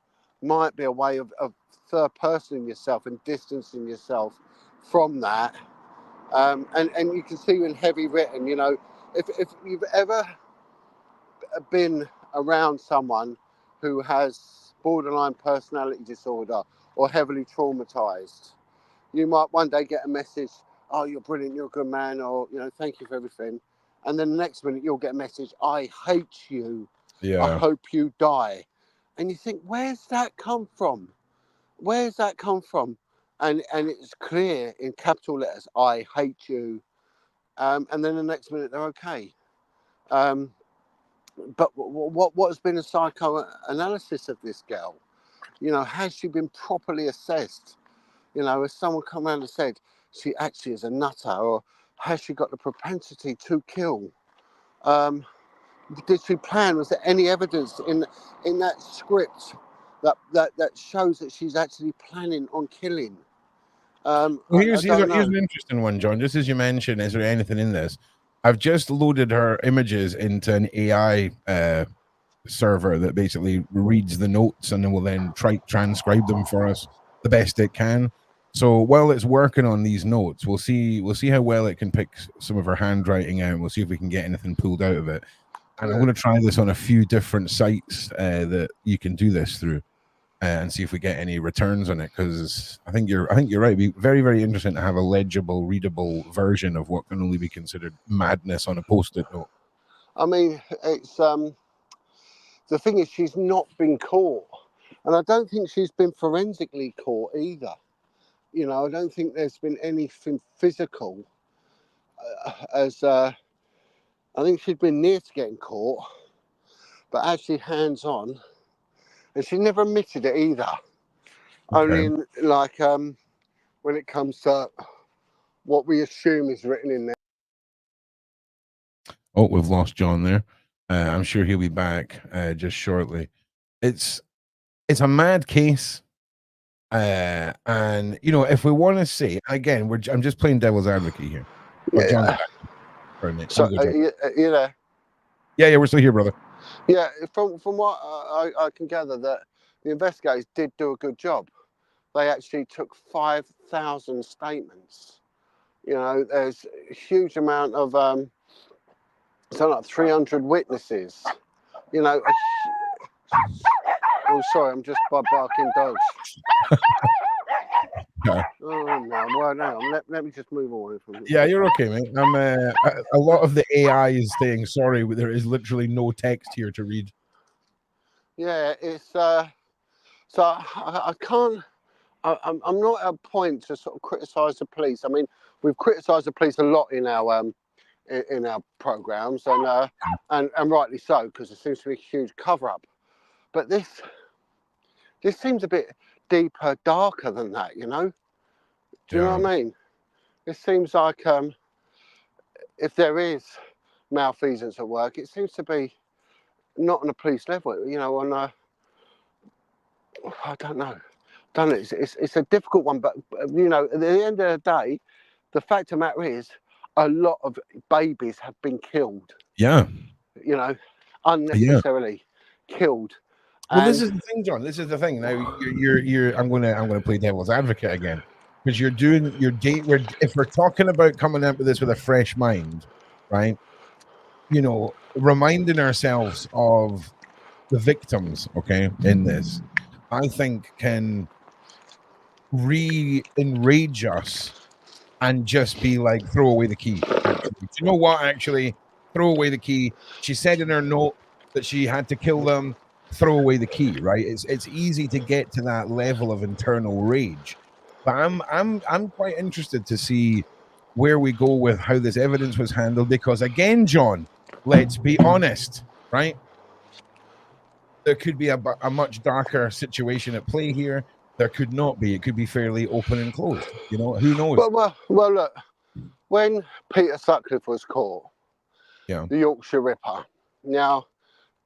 might be a way of third personing yourself and distancing yourself from that, And you can see in heavy written, you know, if you've ever been around someone who has borderline personality disorder or heavily traumatized, you might one day get a message, oh, you're brilliant, you're a good man, or, you know, thank you for everything. And then the next minute you'll get a message, I hate you. I Yeah. hope you die. And you think, where's that come from? Where's that come from? And it's clear in capital letters, I hate you. And then the next minute they're okay. But what has been a psychoanalysis of this girl? You know, has she been properly assessed? You know, has someone come around and said she actually is a nutter, or has she got the propensity to kill? Did she plan? Was there any evidence in that script that shows that she's actually planning on killing? Well, I here's don't know. an interesting one, John. Just as you mentioned, is there anything in this? I've just loaded her images into an AI server that basically reads the notes and then will then transcribe them for us the best it can. So while it's working on these notes, we'll see how well it can pick some of her handwriting out. And we'll see if we can get anything pulled out of it. And I'm Yeah. going to try this on a few different sites that you can do this through. And see if we get any returns on it, because I think you're right. It'd be very, very interesting to have a legible, readable version of what can only be considered madness on a post-it note. I mean, it's the thing is, she's not been caught, and I don't think she's been forensically caught either. You know, I don't think there's been anything physical. I think she'd been near to getting caught, but actually hands-on, and she never admitted it either. Okay. Only in, like when it comes to what we assume is written in there. Oh, we've lost John there. I'm sure he'll be back just shortly. It's a mad case, and you know, if we want to say again, I'm just playing devil's advocate here. Oh, John's Yeah. back for a minute. So You go, John. you know, Yeah, we're still here, brother. yeah. From what I can gather, that the investigators did do a good job. They actually took 5,000 statements. You know, there's a huge amount of something like 300 witnesses. You know, oh, sorry, I'm just by barking dogs. Oh my word! Now let me just move away from it. Yeah, you're okay, mate. I'm a lot of the AI is saying sorry, but there is literally no text here to read. Yeah, it's so I can't. I'm not at a point to sort of criticise the police. I mean, we've criticised the police a lot in our programs, and rightly so, because there seems to be a huge cover up. But this seems a bit deeper, darker than that. You know? Do you know what I mean? It seems like if there is malfeasance at work, it seems to be not on a police level. You know, on I don't know. It's a difficult one, but you know, at the end of the day, the fact of the matter is, a lot of babies have been killed. Yeah. You know, unnecessarily killed. Well, And this is the thing, John. This is the thing. Now you're. I'm gonna play devil's advocate again, because you're doing your date. If we're talking about coming up with this with a fresh mind, right? You know, reminding ourselves of the victims, okay, in this, I think can re-enrage us and just be like, throw away the key. Actually, do you know what? Actually, throw away the key. She said in her note that she had to kill them. Throw away the key. Right? It's easy to get to that level of internal rage, but I'm quite interested to see where we go with how this evidence was handled. Because again, John, let's be honest, right? There could be a much darker situation at play here. There could not be. It could be fairly open and closed. You know, who knows? well, look. When Peter Sutcliffe was caught, Yeah. the Yorkshire Ripper. Now,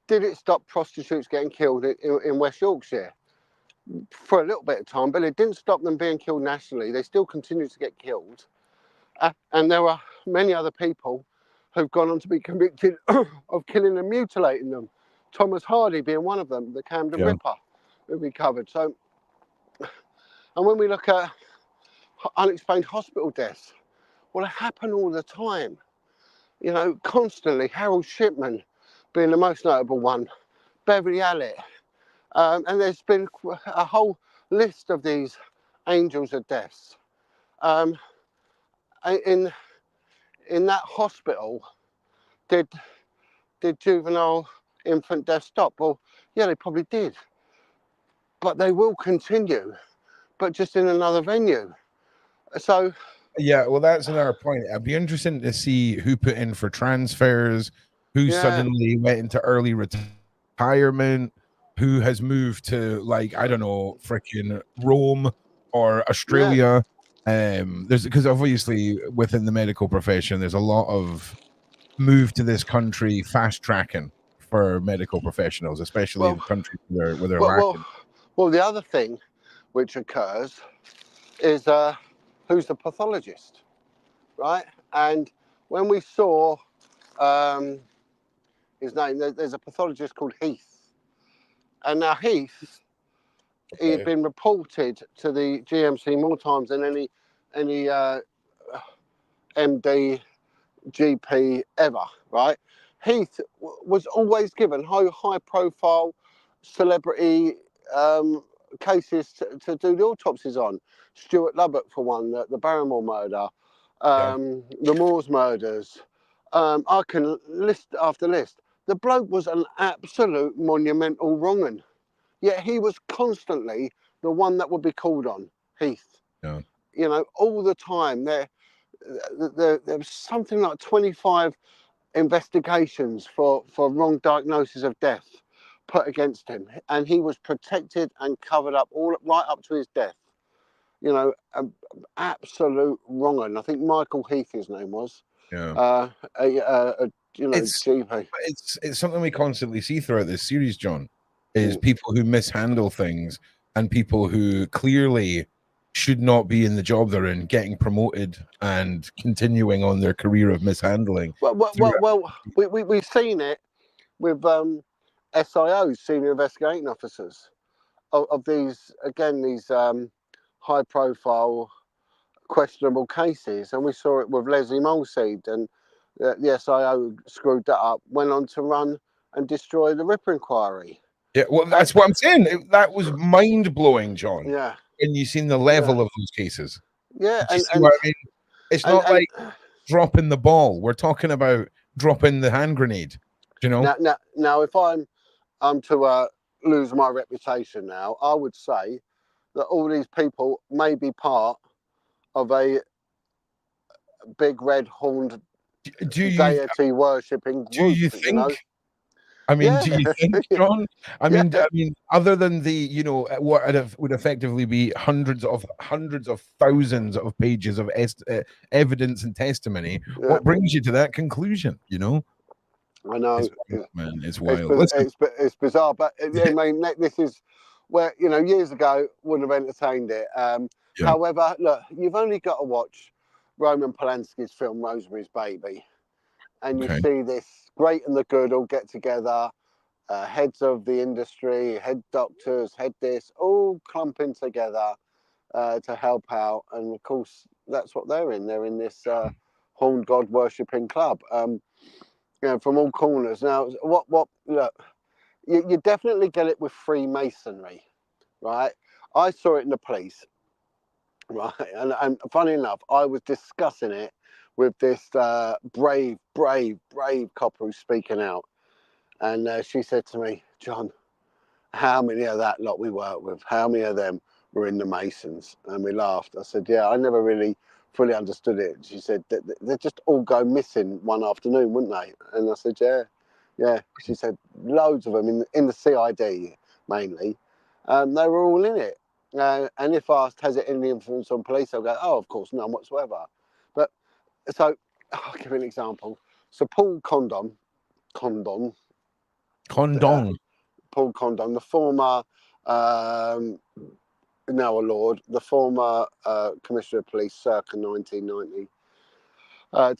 did it stop prostitutes getting killed in West Yorkshire? For a little bit of time, but it didn't stop them being killed nationally. They still continue to get killed. And there are many other people who've gone on to be convicted of killing and mutilating them. Thomas Hardy being one of them, the Camden Ripper, who we covered. So, and when we look at unexplained hospital deaths, Well, it happened all the time. You know, constantly. Harold Shipman being the most notable one. Beverly Allen. And there's been a whole list of these angels of deaths. In that hospital, did juvenile infant death stop? Well, yeah, they probably did. But they will continue, but just in another venue. So yeah, well, that's another point. It'd be interesting to see who put in for transfers, who suddenly went into early retirement, who has moved to, like, I don't know, freaking Rome or Australia. There's, because obviously within the medical profession, there's a lot of move to this country fast tracking for medical professionals, especially in countries where they're lacking. Well, the other thing which occurs is who's the pathologist, right? And when we saw his name, there's a pathologist called Heath, and now Heath, he had been reported to the GMC more times than any MD, GP ever, right? Heath was always given high profile celebrity cases to do the autopsies on. Stuart Lubbock, for one, the Barrymore murder, the Moores murders. I can list after list. The bloke was an absolute monumental wrong'un, yet he was constantly the one that would be called on. Heath, you know, all the time. There was something like 25 investigations for wrong diagnosis of death put against him, and he was protected and covered up all right up to his death. You know, absolute wrong. I think Michael Heath, his name was. GP. It's something we constantly see throughout this series, John, is people who mishandle things and people who clearly should not be in the job they're in, getting promoted and continuing on their career of mishandling. Well, we've seen it with SIOs, senior investigating officers, of these, again, these high-profile, questionable cases. And we saw it with Leslie Molseed, and the SIO screwed that up, went on to run and destroy the Ripper inquiry. Yeah, well, that's what I'm saying. That was mind-blowing, John. Yeah. And you've seen the level of those cases. Yeah, and what I mean? It's not like dropping the ball. We're talking about dropping the hand grenade. You know. Now, if I'm to lose my reputation now, I would say that all these people may be part of a big red horned deity worshipping group. Do you think? You know? I mean, do you think, John? I mean, other than the, you know, what would effectively be hundreds of thousands of pages of evidence and testimony, what brings you to that conclusion? You know, I know, it's wild. It's bizarre, but I mean, this is where, you know, years ago wouldn't have entertained it. However, look, you've only got to watch Roman Polanski's film Rosemary's Baby, and you see this great and the good all get together, heads of the industry, head doctors, head this, all clumping together to help out. And of course, that's what they're in. They're in this horned god worshipping club, you know, from all corners. Now, look, you definitely get it with Freemasonry, right? I saw it in the police, right? And funny enough, I was discussing it with this brave copper who's speaking out. And she said to me, John, how many of that lot we work with, how many of them were in the Masons? And we laughed. I said, yeah, I never really fully understood it. She said, they'd just all go missing one afternoon, wouldn't they? And I said, yeah. She said, loads of them in the CID mainly. They were all in it. And if asked, has it any influence on police? I'll go, oh, of course, none whatsoever. But so I'll give you an example. So Paul Condon, Paul Condon, the former, now a Lord, the former Commissioner of Police circa 1990,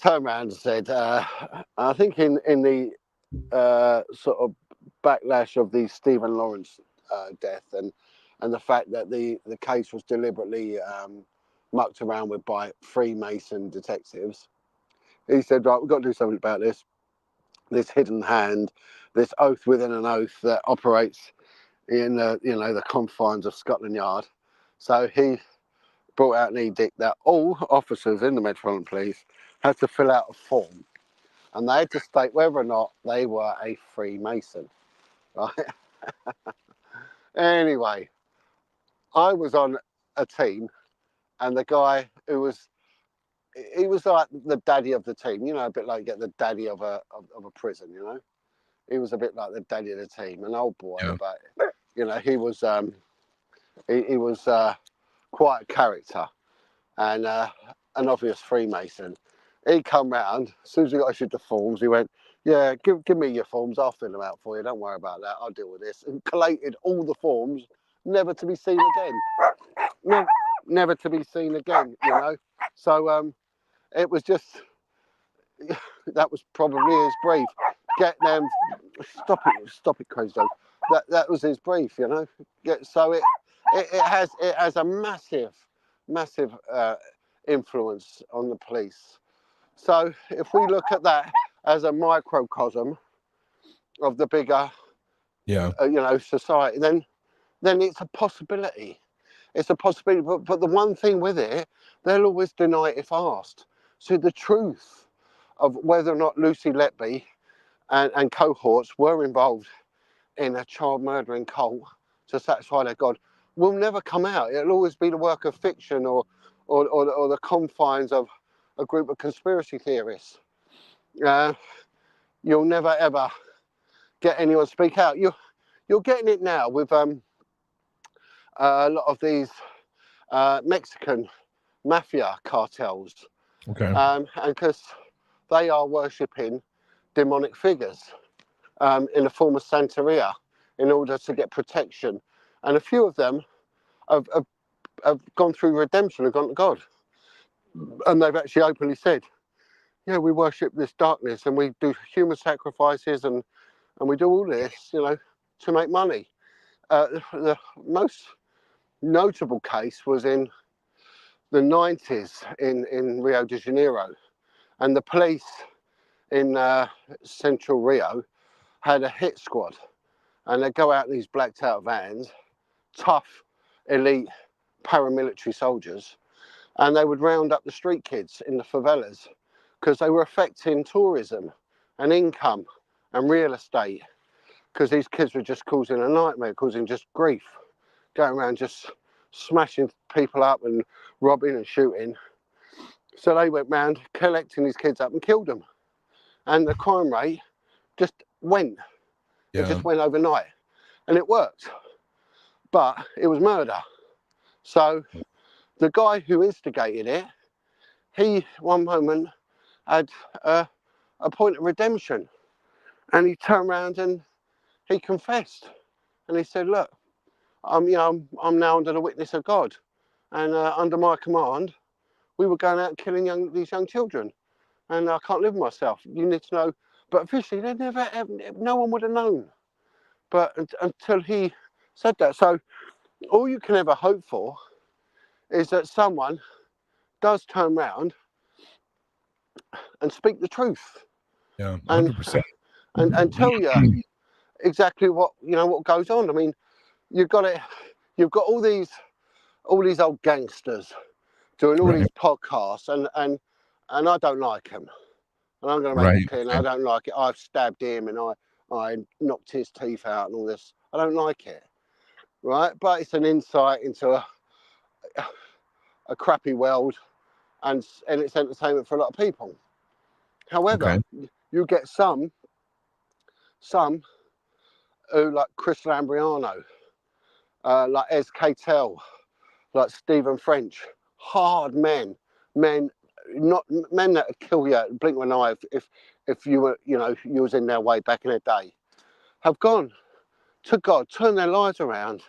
turned around and said, I think in the sort of backlash of the Stephen Lawrence death and the fact that the case was deliberately mucked around with by Freemason detectives. He said, right, we've got to do something about this hidden hand, this oath within an oath that operates in the confines of Scotland Yard. So he brought out an edict that all officers in the Metropolitan Police had to fill out a form, and they had to state whether or not they were a Freemason. Right? Anyway, I was on a team, and the guy who was like the daddy of the team, a bit like get the daddy of a prison, He was a bit like the daddy of the team, an old boy, Yeah. but he was he was quite a character and an obvious Freemason. He come round as soon as we got issued the forms. He went, "Yeah, give me your forms. I'll fill them out for you. Don't worry about that. I'll deal with this." And collated all the forms, never to be seen again. Never to be seen again. So it was just that was probably his brief. Get them. Stop it, crazy dog. That was his brief. So it has a massive influence on the police. So if we look at that as a microcosm of the bigger, society, then it's a possibility. It's a possibility. But the one thing with it, they'll always deny it if asked. So the truth of whether or not Lucy Letby and cohorts were involved in a child murdering cult to satisfy their God will never come out. It'll always be the work of fiction or the confines of a group of conspiracy theorists. You'll never ever get anyone to speak out. You're getting it now with a lot of these Mexican mafia cartels. Okay. And because they are worshipping demonic figures in the form of Santeria in order to get protection. And a few of them have gone through redemption and gone to God. And they've actually openly said, yeah, we worship this darkness and we do human sacrifices and we do all this, to make money. The most notable case was in the 90s in Rio de Janeiro. And the police in central Rio had a hit squad. And they'd go out in these blacked out vans, tough, elite paramilitary soldiers, and they would round up the street kids in the favelas because they were affecting tourism and income and real estate, because these kids were just causing a nightmare, causing just grief, going around just smashing people up and robbing and shooting. So they went round collecting these kids up and killed them. And the crime rate just went. It just went overnight. And it worked. But it was murder. So the guy who instigated it, he one moment had a point of redemption. And he turned around and he confessed. And he said, look, I'm now under the witness of God. And under my command, we were going out and killing these young children. And I can't live with myself. You need to know. But officially, no one would have known. But until he said that. So all you can ever hope for is that someone does turn around and speak the truth. Yeah, 100%. And tell you exactly what goes on. I mean, you've got all these old gangsters doing all these podcasts, and I don't like them. And I'm going to make it clear, I don't like it. I've stabbed him and I knocked his teeth out and all this. I don't like it, right? But it's an insight into a crappy world, and it's entertainment for a lot of people. However, you get some who, like Chris Lambriano, like Ez Catel, like Stephen French, hard men, not men that would kill you, blink of an eye if you were, you was in their way back in the day, have gone to God, turned their lives around,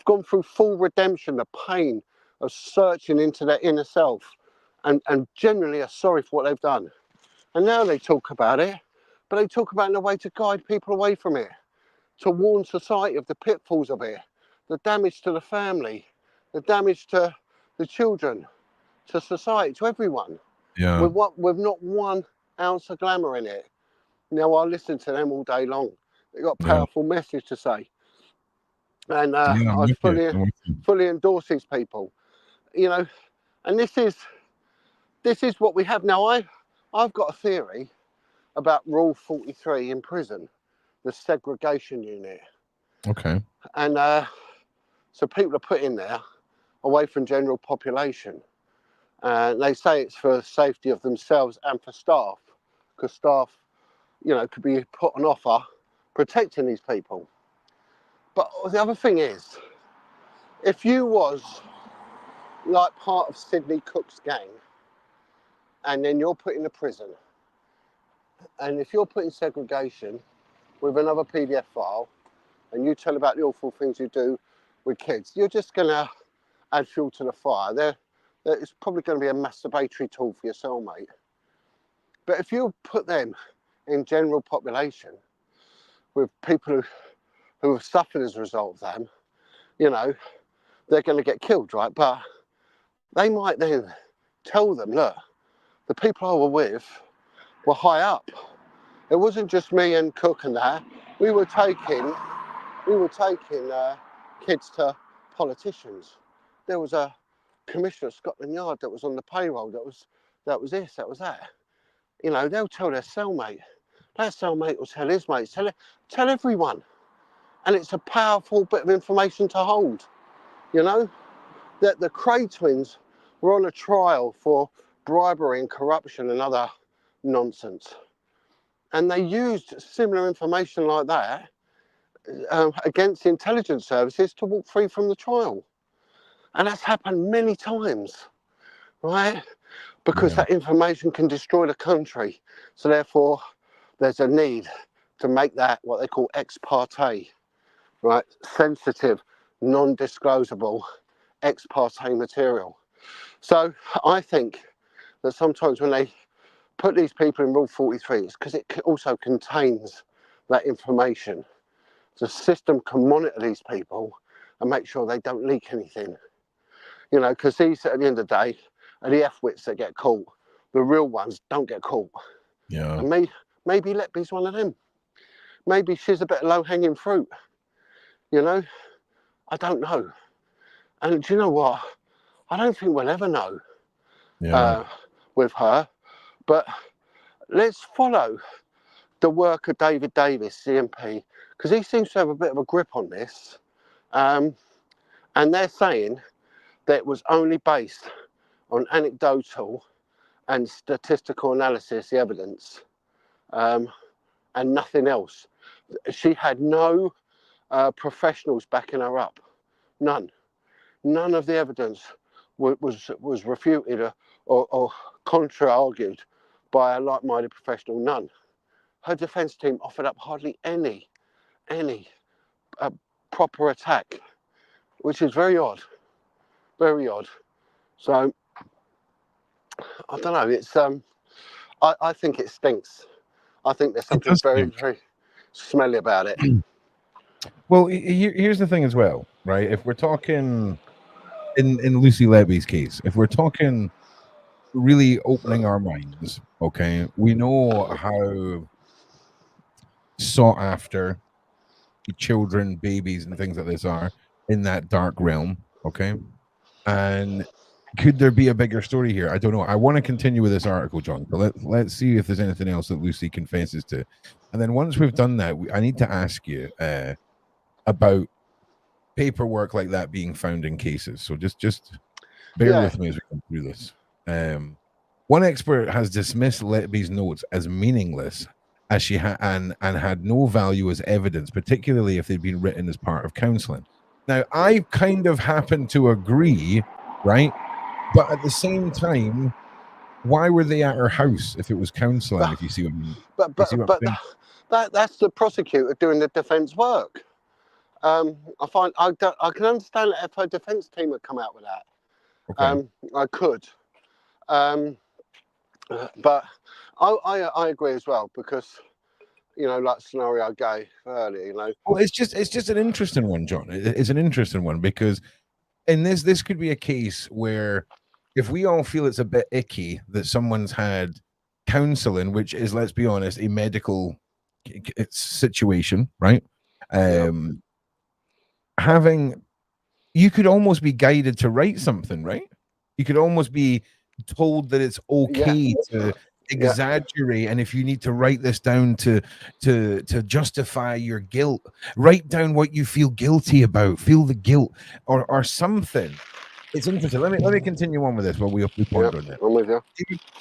gone through full redemption, the pain of searching into their inner self, and generally are sorry for what they've done. And now they talk about it, but they talk about it in a way to guide people away from it, to warn society of the pitfalls of it, the damage to the family, the damage to the children, to society, to everyone. Yeah. With not one ounce of glamour in it. Now, I listen to them all day long. They've got a powerful message to say. And Yeah, I'm I with you. fully endorse these people. You know, and this is what we have now. I've got a theory about Rule 43 in prison, the segregation unit. Okay. And so people are put in there away from general population. And they say it's for safety of themselves and for staff, because staff, you know, could be put on offer protecting these people. But the other thing is, if you was like part of Sidney Cook's gang, and then you're put in a prison, and if you're put in segregation with another PDF file, and you tell about the awful things you do with kids, you're just going to add fuel to the fire. It's probably going to be a masturbatory tool for your cellmate. But if you put them in general population with people who have suffered as a result of them, you know, they're going to get killed, right? But they might then tell them, look, the people I were with were high up. It wasn't just me and Cook and that. We were taking kids to politicians. There was a commissioner at Scotland Yard that was on the payroll. That was this, that was that. You know, they'll tell their cellmate. That cellmate will tell his mates. Tell everyone. And it's a powerful bit of information to hold. You know, that the Cray twins were on a trial for bribery and corruption and other nonsense. And they used similar information like that against the intelligence services to walk free from the trial. And that's happened many times, right? Because that information can destroy the country. So therefore, there's a need to make that what they call ex parte, right? Sensitive, non-disclosable ex parte material. So I think that sometimes when they put these people in Rule 43, it's because it also contains that information. The system can monitor these people and make sure they don't leak anything. You know, because these, at the end of the day, are the F-wits that get caught. The real ones don't get caught. Yeah. And maybe Letby's one of them. Maybe she's a bit of low-hanging fruit. You know? I don't know. And do you know what? I don't think we'll ever know with her. But let's follow the work of David Davis, CMP, because he seems to have a bit of a grip on this. And they're saying that it was only based on anecdotal and statistical analysis, the evidence, and nothing else. She had no professionals backing her up. None. None of the evidence was refuted or contra-argued by a like-minded professional. None. Her defence team offered up hardly any proper attack, which is very odd. Very odd. So, I don't know. It's I think it stinks. I think there's something very smelly about it. Well, here's the thing as well, right? If we're talking in Lucy Letby's case, if we're talking really opening our minds, okay, we know how sought after children, babies, and things like this are in that dark realm, okay? And could there be a bigger story here? I don't know. I want to continue with this article, John, but let's see if there's anything else that Lucy confesses to. And then once we've done that, I need to ask you about paperwork like that being found in cases. So just bear with me as we go through this. One expert has dismissed Letby's notes as meaningless, as she and had no value as evidence, particularly if they'd been written as part of counselling. Now, I kind of happen to agree, right? But at the same time, why were they at her house if it was counselling? If you see what I mean. But that's the prosecutor doing the defence work. I can understand if her defence team had come out with that. Okay. I could. But I agree as well, because, you know, like scenario I gave earlier, you know. Well, it's just an interesting one, John. It's an interesting one because and this could be a case where if we all feel it's a bit icky that someone's had counseling, which is, let's be honest, a medical situation, right? Um, having you could almost be guided to write something, right? You could almost be told that it's okay to exaggerate, and if you need to write this down to justify your guilt, write down what you feel guilty about, feel the guilt or something. It's interesting. Let me continue on with this while we ponder on that. I'm with you.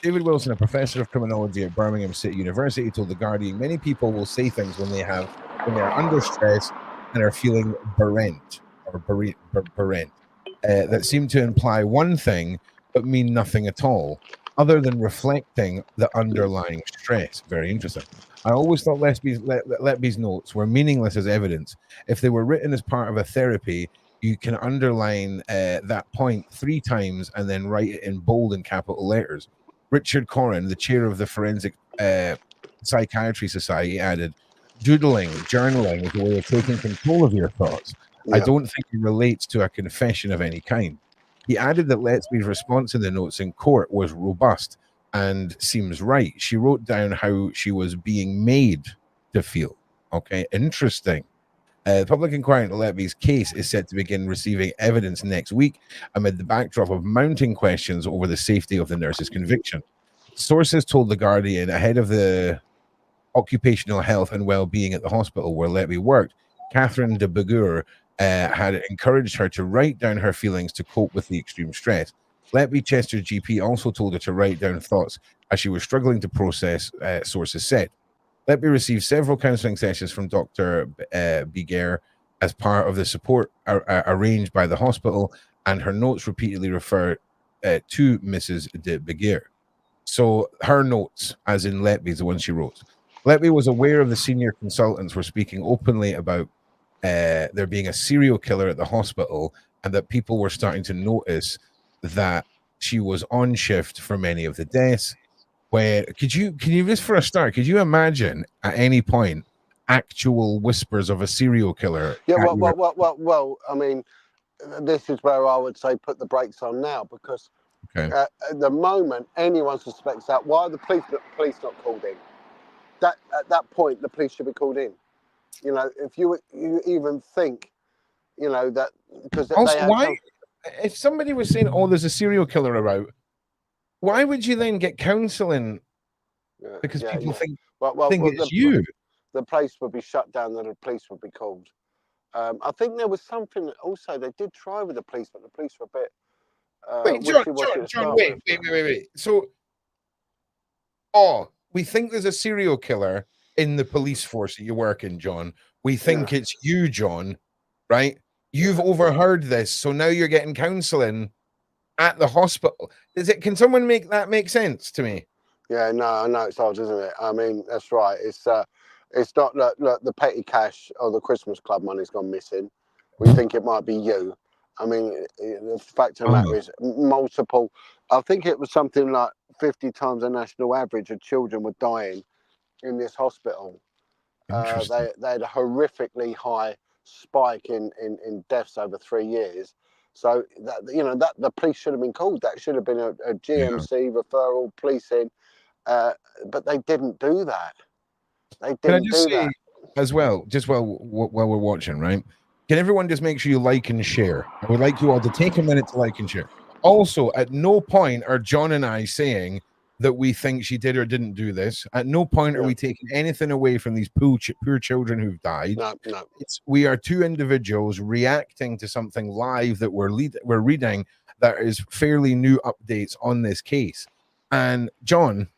David Wilson, a professor of criminology at Birmingham City University, told The Guardian many people will say things when they are under stress and are feeling bereft that seem to imply one thing but mean nothing at all, other than reflecting the underlying stress. Very interesting. I always thought Letby's notes were meaningless as evidence. If they were written as part of a therapy, you can underline that point 3 times and then write it in bold and capital letters. Richard Corrin, the chair of the Forensic Psychiatry Society, added, doodling, journaling is a way of taking control of your thoughts. I don't think it relates to a confession of any kind. He added that Letby's response in the notes in court was robust and seems right. She wrote down how she was being made to feel. Okay, interesting. The public inquiry into Letby's case is set to begin receiving evidence next week amid the backdrop of mounting questions over the safety of the nurse's conviction. Sources told The Guardian ahead of the occupational health and well-being at the hospital where Letby worked, Catherine de Begur had encouraged her to write down her feelings to cope with the extreme stress. Letby Chester's GP also told her to write down thoughts as she was struggling to process, sources said. Letby received several counselling sessions from Dr. Beguer as part of the support arranged by the hospital, and her notes repeatedly refer to Mrs. de Beguer. So her notes, as in Letby's, the one she wrote. Letby was aware of the senior consultants were speaking openly about there being a serial killer at the hospital, and that people were starting to notice that she was on shift for many of the deaths. Where can you just for a start, could you imagine at any point actual whispers of a serial killer? Yeah, well, I mean, this is where I would say put the brakes on now, because at the moment anyone suspects that, why are the police not called in? That at that point the police should be called in. You know, if you even think, you know, that because also why if somebody was saying, oh, there's a serial killer about, why would you then get counselling? Because people think it's you. The place would be shut down and the police would be called. I think there was something also they did try with the police, but the police were a bit John, wait. So, we think there's a serial killer in the police force that you work in, John. We think it's you, John, right? You've overheard this, so now you're getting counselling at the hospital. Can someone make that make sense to me? Yeah, no, I know it's odd, isn't it? I mean, that's right. It's not look, the petty cash or the Christmas club money's gone missing. We think it might be you. I mean, the fact of the matter is multiple. I think it was something like 50 times the national average of children were dying in this hospital. They had a horrifically high spike in deaths over 3 years. So that, you know, that the police should have been called. That should have been a GMC referral, policing. But they didn't do that. They didn't. Can I just say as well, just while we're watching, right? Can everyone just make sure you like and share? I would like you all to take a minute to like and share. Also, at no point are John and I saying that we think she did or didn't do this. At no point are we taking anything away from these poor children who've died. No. We are 2 individuals reacting to something live that we're reading that is fairly new updates on this case. And John,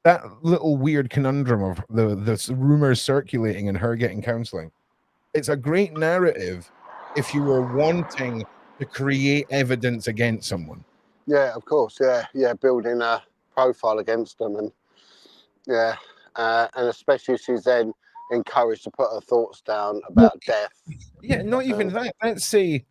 that little weird conundrum of the rumors circulating and her getting counseling, it's a great narrative if you were wanting to create evidence against someone. Yeah, of course. Yeah, building a profile against them, and and especially if she's then encouraged to put her thoughts down about death. Yeah, not even that. Let's say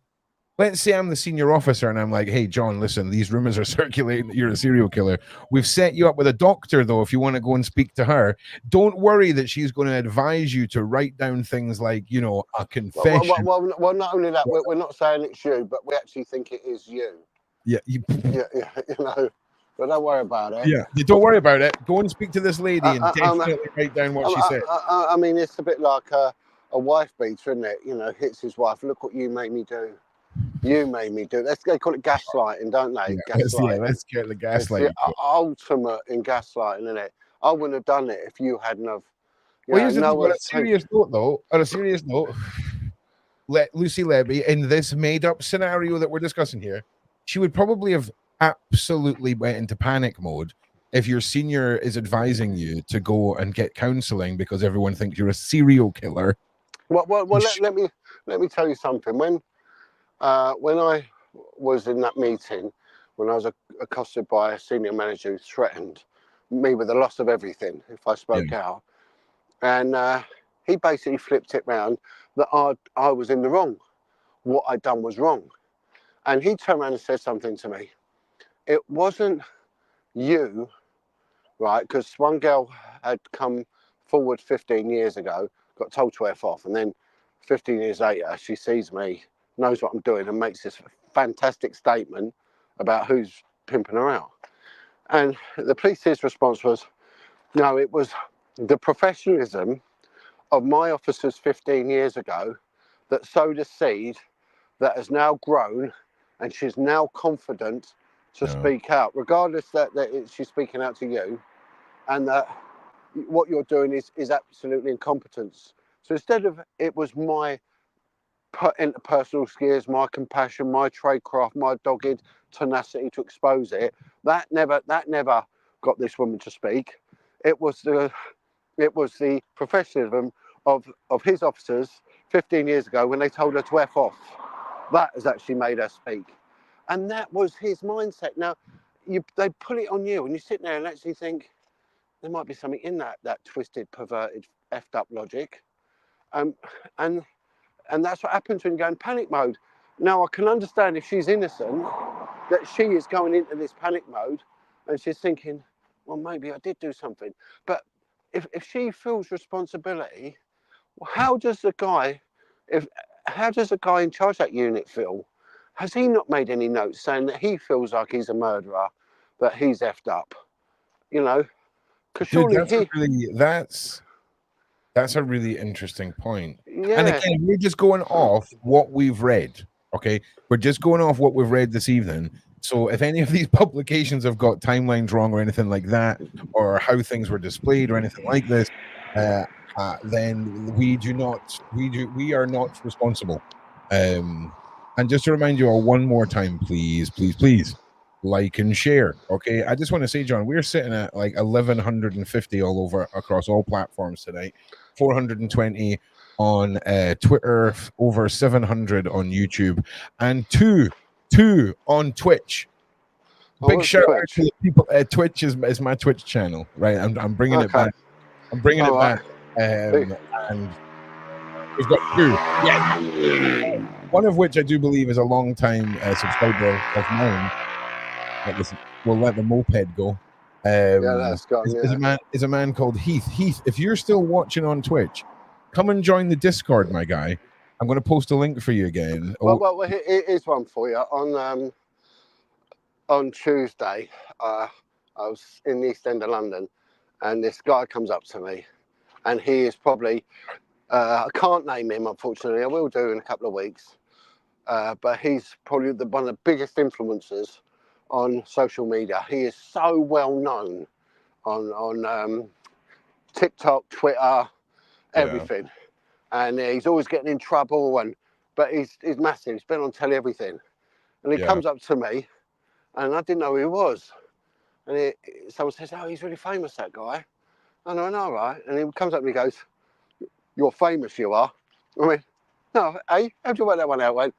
let's say I'm the senior officer and I'm like, hey, John, listen, these rumors are circulating that you're a serial killer. We've set you up with a doctor, though, if you want to go and speak to her. Don't worry that she's going to advise you to write down things like, you know, a confession. Well, not only that, we're not saying it's you, but we actually think it is you. Yeah, Yeah, you know, but don't worry about it. yeah. You don't worry about it. Go and speak to this lady and definitely write down what she said. I mean, it's a bit like a wife beater, isn't it? You know, hits his wife. Look what you made me do. You made me do. They call it gaslighting, don't they? Gaslighting. Let's get the It's gaslighting. the ultimate in gaslighting, isn't it? I wouldn't have done it if you hadn't have. Well, here's the thing, on a serious note, though. On a serious note, Lucy Letby, in this made-up scenario that we're discussing here, she would probably have absolutely went into panic mode if your senior is advising you to go and get counselling because everyone thinks you're a serial killer. Well, let me tell you something. When I was in that meeting, when I was accosted by a senior manager who threatened me with the loss of everything if I spoke out, and he basically flipped it round that I was in the wrong. What I'd done was wrong. And he turned around and said something to me. It wasn't you, right? Because one girl had come forward 15 years ago, got told to F off, and then 15 years later, she sees me, knows what I'm doing, and makes this fantastic statement about who's pimping her out. And the police's response was, no, it was the professionalism of my officers 15 years ago that sowed a seed that has now grown, and she's now confident to speak out, regardless that she's speaking out to you, and that what you're doing is absolutely incompetence. So instead of it was my interpersonal skills, my compassion, my tradecraft, my dogged tenacity to expose it, that never got this woman to speak. It was the professionalism of his officers 15 years ago when they told her to F off. That has actually made her speak. And that was his mindset. Now, they put it on you and you sit there and actually think, there might be something in that twisted, perverted, effed up logic. And that's what happens when you go in panic mode. Now, I can understand if she's innocent, that she is going into this panic mode and she's thinking, well, maybe I did do something. But if she feels responsibility, how does the guy in charge of that unit feel? Has he not made any notes saying that he feels like he's a murderer, that he's effed up? You know, because surely that's a really interesting point. Yeah. And again, we're just going off what we've read. Okay, we're just going off what we've read this evening. So if any of these publications have got timelines wrong or anything like that, or how things were displayed or anything like this, then we are not responsible. And just to remind you all one more time, please, like and share. Okay, I just want to say, John, we're sitting at like 1150 all over across all platforms tonight, 420 on Twitter, over 700 on YouTube, and two on Twitch. Big shout out to the people. Twitch is my Twitch channel, right? I'm bringing it back. I'm bringing it back. And we've got two. Yes. One of which I do believe is a long time subscriber of mine. We'll let the moped go. That's gone. Is a man called Heath. Heath, if you're still watching on Twitch, come and join the Discord, my guy. I'm going to post a link for you again. Well, here's one for you. On Tuesday, I was in the East End of London, and this guy comes up to me, and he is probably, I can't name him, unfortunately. I will do in a couple of weeks. But he's probably one of the biggest influencers on social media. He is so well known on TikTok, Twitter, everything. And he's always getting in trouble, but he's massive. He's been on telly, everything. And he comes up to me, and I didn't know who he was. And someone says, oh, he's really famous, that guy. And I know, right? And he comes up and he goes, you're famous, you are. I mean, no, hey, how'd you work that one out?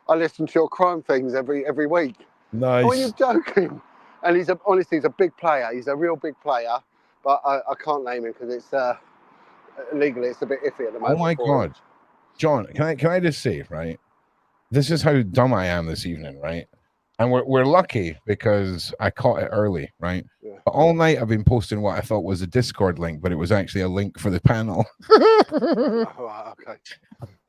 I listen to your crime things every week. Nice. Are you joking? And honestly, he's a big player. He's a real big player, but I can't name him because it's legally it's a bit iffy at the moment. Oh my God, John, can I just say, right? this is how dumb I am this evening, right? And we're lucky because I caught it early, right? Yeah. But all night I've been posting what I thought was a Discord link, but it was actually a link for the panel. Oh, right,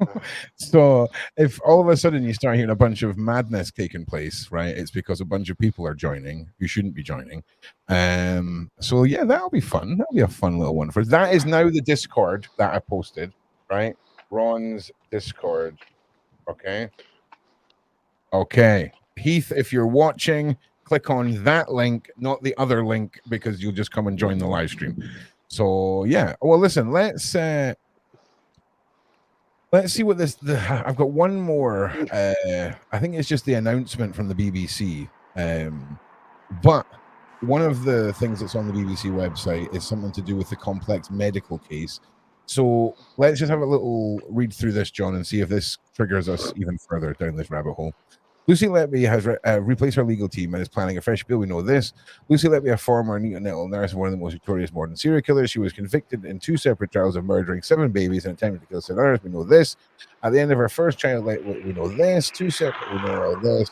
okay. So if all of a sudden you start hearing a bunch of madness taking place, right, it's because a bunch of people are joining who shouldn't be joining. So yeah, that'll be fun. That'll be a fun little one for us. That is now the Discord that I posted, right? Ron's Discord. Okay. Heath, if you're watching, click on that link, not the other link, because you'll just come and join the live stream. So yeah. Well, listen, let's see what this. I've got one more. I think it's just the announcement from the BBC. But one of the things that's on the BBC website is something to do with the complex medical case. So let's just have a little read through this, John, and see if this triggers us even further down this rabbit hole. Lucy Letby has replaced her legal team and is planning a fresh bill. We know this. Lucy Letby, a former neonatal nurse and one of the most notorious modern serial killers, she was convicted in 2 separate trials of murdering 7 babies and attempting to kill 7 others. We know this. At the end of her first child, we know this. 2 separate. We know all this.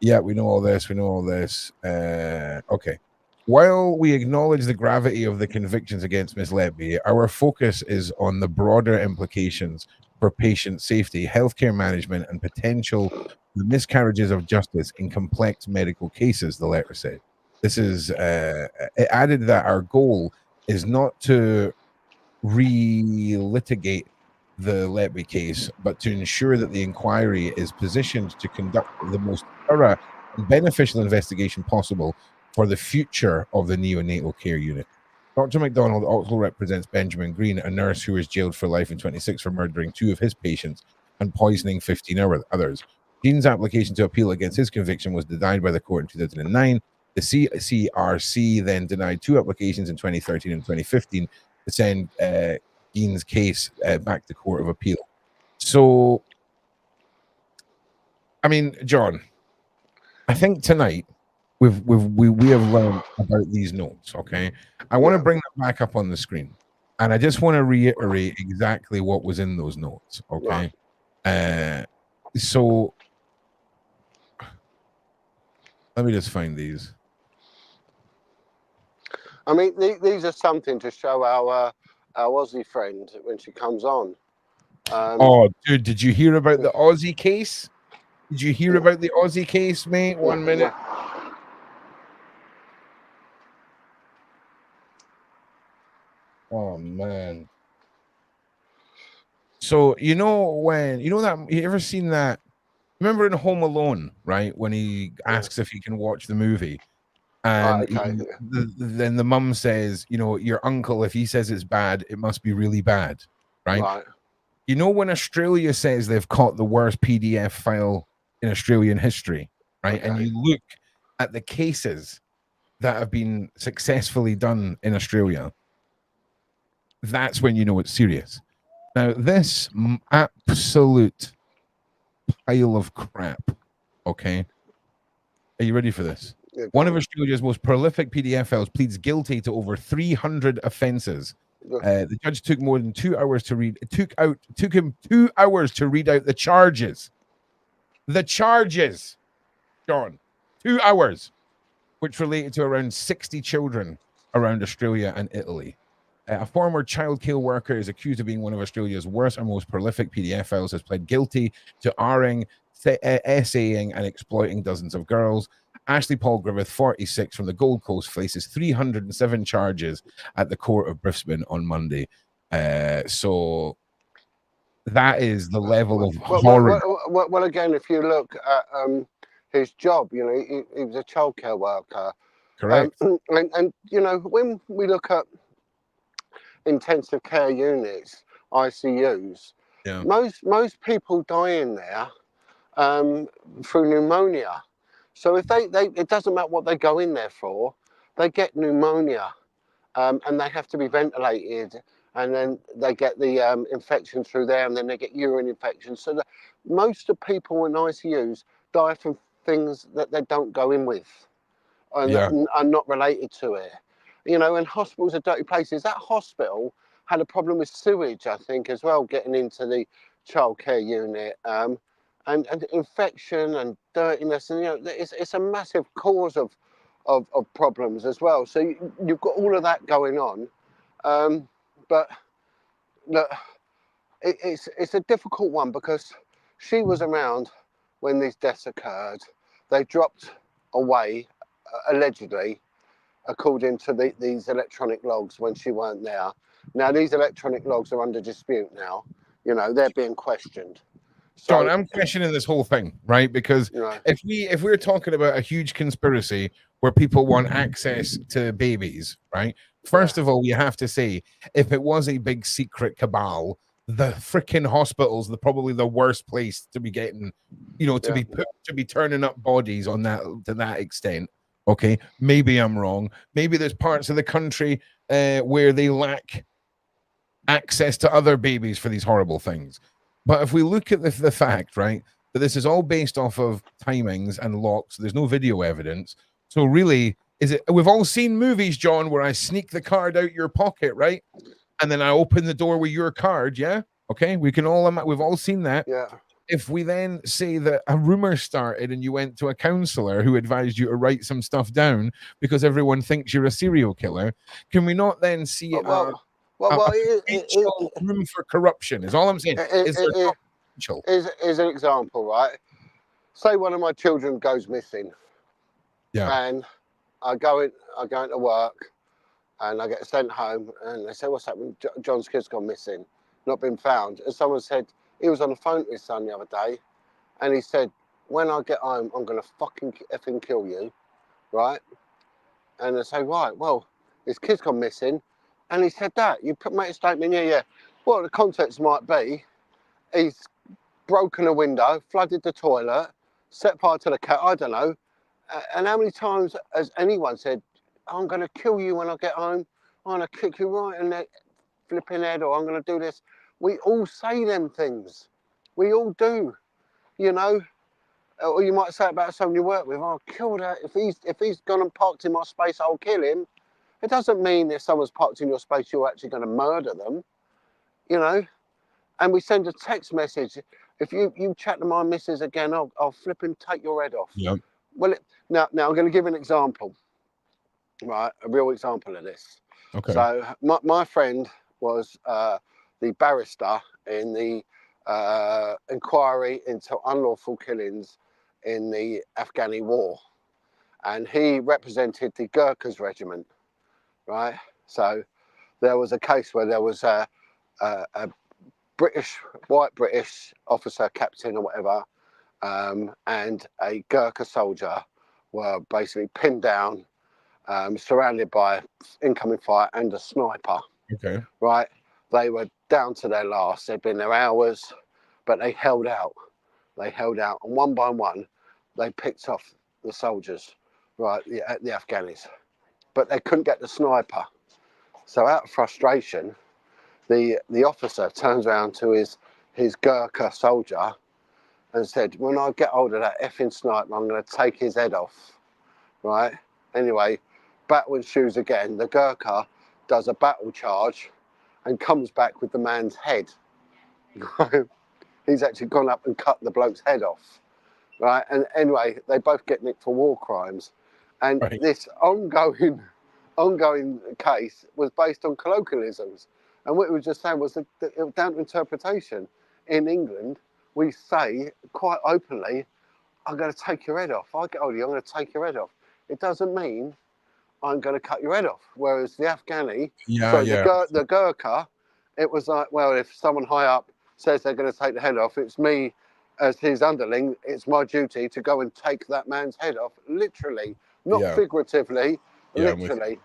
Yeah, we know all this. We know all this. Okay. While we acknowledge the gravity of the convictions against Ms. Letby, our focus is on the broader implications for patient safety, healthcare management, and potential miscarriages of justice in complex medical cases, the letter said. This is, it added that our goal is not to relitigate the Letby case, but to ensure that the inquiry is positioned to conduct the most thorough and beneficial investigation possible for the future of the neonatal care unit. Dr. McDonald also represents Benjamin Green, a nurse who was jailed for life in 26 for murdering 2 of his patients and poisoning 15 others. Green's application to appeal against his conviction was denied by the court in 2009. The CCRC then denied 2 applications in 2013 and 2015 to send Green's case back to Court of Appeal. So, I mean, John, I think tonight we have learned about these notes. Okay, I want to bring them back up on the screen, and I just want to reiterate exactly what was in those notes. Okay, so let me just find these. I mean, these are something to show our Aussie friend when she comes on. Oh, dude, did you hear about the Aussie case? Did you hear about the Aussie case, mate? 1 minute. Oh man. So you know that you ever seen that? Remember in Home Alone, right? When he asks if he can watch the movie, and then the mum says, you know, your uncle, if he says it's bad, it must be really bad, right? You know, when Australia says they've caught the worst PDF file in Australian history, right? And you look at the cases that have been successfully done in Australia, that's when you know it's serious. Now, this absolute pile of crap, okay? Are you ready for this? One of Australia's most prolific PDF files pleads guilty to over 300 offences. The judge took more than 2 hours to read. It took him 2 hours to read out the charges. The charges, John, 2 hours, which related to around 60 children around Australia and Italy. A former child care worker is accused of being one of Australia's worst and most prolific PDF files, has pled guilty to R-ing, essaying, and exploiting dozens of girls. Ashley Paul Griffith, 46, from the Gold Coast, faces 307 charges at the court of Brisbane on Monday. So that is the level of horror. Well, again, if you look at his job, you know, he was a childcare worker. Correct. And you know, when we look at intensive care units, ICUs, most people die in there through pneumonia. So if they it doesn't matter what they go in there for, they get pneumonia, and they have to be ventilated, and then they get the infection through there, and then they get urine infections. So most of people in ICUs die from things that they don't go in with, and are not related to it. You know, and hospitals are dirty places. That hospital had a problem with sewage, I think, as well, getting into the childcare unit, and infection and dirtiness, and it's a massive cause of problems as well. So you've got all of that going on, but look, it's a difficult one because she was around when these deaths occurred. They dropped away allegedly, according to these electronic logs, when she weren't there. Now these electronic logs are under dispute now. They're being questioned. So, John, I'm questioning this whole thing, right? Because if we're talking about a huge conspiracy where people want access to babies, right? First of all, you have to say, if it was a big secret cabal, the freaking hospitals, probably the worst place to be getting, to be turning up bodies on that to that extent. Okay, maybe I'm wrong. Maybe there's parts of the country where they lack access to other babies for these horrible things. But if we look at the fact, right, that this is all based off of timings and locks, there's no video evidence. So really, we've all seen movies, John, where I sneak the card out your pocket, right? And then I open the door with your card, yeah? Okay, we've all seen that. Yeah. If we then say that a rumor started and you went to a counselor who advised you to write some stuff down because everyone thinks you're a serial killer, can we not then see room for corruption? Is all I'm saying. Is an example, right? Say one of my children goes missing, and I go into work, and I get sent home, and they say, "What's happened? John's kid's gone missing, not been found." And someone said he was on the phone to his son the other day, and he said, "When I get home, I'm gonna fucking effing kill you," right? And I say, "Right, well, his kid's gone missing." And he said that. You make a statement, yeah. Well, the context might be, he's broken a window, flooded the toilet, set fire to the cat, I don't know. And how many times has anyone said, "I'm going to kill you when I get home, I'm going to kick you right in the flipping head, or I'm going to do this"? We all say them things. We all do, Or you might say about someone you work with, "I'll kill that. If he's gone and parked in my space, I'll kill him." It doesn't mean if someone's parked in your space, you're actually going to murder them, And we send a text message. If you chat to my missus again, I'll flip and take your head off. Yep. Well, now I'm going to give an example, right? A real example of this. Okay. So my friend was the barrister in the inquiry into unlawful killings in the Afghani war, and he represented the Gurkhas regiment. Right, so there was a case where there was a white British officer, captain or whatever, and a Gurkha soldier were basically pinned down, surrounded by incoming fire and a sniper. Okay. Right, they were down to their last. They'd been there hours, but they held out. And one by one, they picked off the soldiers, right, the Afghanis. But they couldn't get the sniper. So out of frustration, the officer turns around to his Gurkha soldier and said, "When I get hold of that effing sniper, I'm going to take his head off." Right? Anyway, battle ensues again. The Gurkha does a battle charge and comes back with the man's head. He's actually gone up and cut the bloke's head off. Right? And anyway, they both get nicked for war crimes. And this ongoing case was based on colloquialisms. And what we were just saying was that down to interpretation. In England, we say quite openly, "I'm going to take your head off. I get hold of you, I'm going to take your head off." It doesn't mean I'm going to cut your head off. Whereas the Afghani, the Gurkha, it was like, well, if someone high up says they're going to take the head off, it's me as his underling, it's my duty to go and take that man's head off, literally, not figuratively, literally.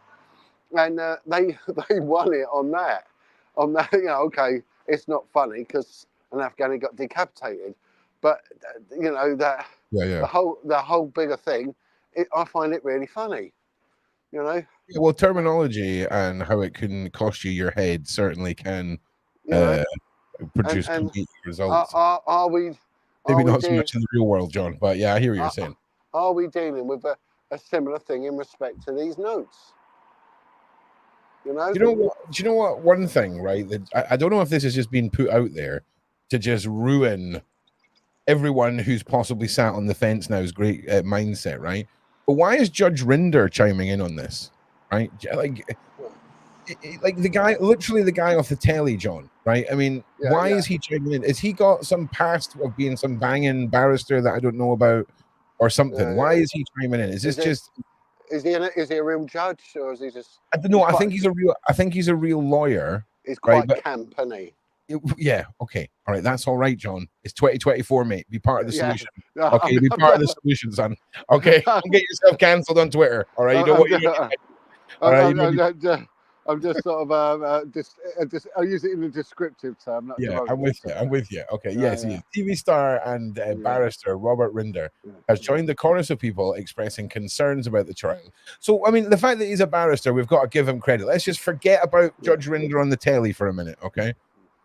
And they won it on that. Okay, it's not funny because an Afghani got decapitated, but the whole bigger thing, I find it really funny. Well, terminology and how it can cost you your head certainly can produce complete results. Are we? Maybe not so much in the real world, John, but yeah, I hear what you're saying. Are we dealing with a similar thing in respect to these notes? Do you know what? One thing, right? That I don't know if this has just been put out there, to just ruin everyone who's possibly sat on the fence now's great mindset, right? But why is Judge Rinder chiming in on this, right? Like the guy, literally the guy off the telly, John, right? I mean, why is he chiming in? Has he got some past of being some banging barrister that I don't know about or something? Why is he chiming in? Is this just... Is he a real judge, or is he just... I don't know. I think he's a real lawyer. He's quite camp, isn't he? Yeah, okay. All right, that's all right, John. It's 2024, mate. Be part of the solution. Okay, be part of the solution, son. Okay, don't get yourself cancelled on Twitter. All right, you don't want... All right, I'm just sort of just I use it in a descriptive term. Not I'm with you. Okay, yes, he is. TV star and barrister Robert Rinder has joined the chorus of people expressing concerns about the trial. So, I mean, the fact that he's a barrister, we've got to give him credit. Let's just forget about Judge Rinder on the telly for a minute, okay?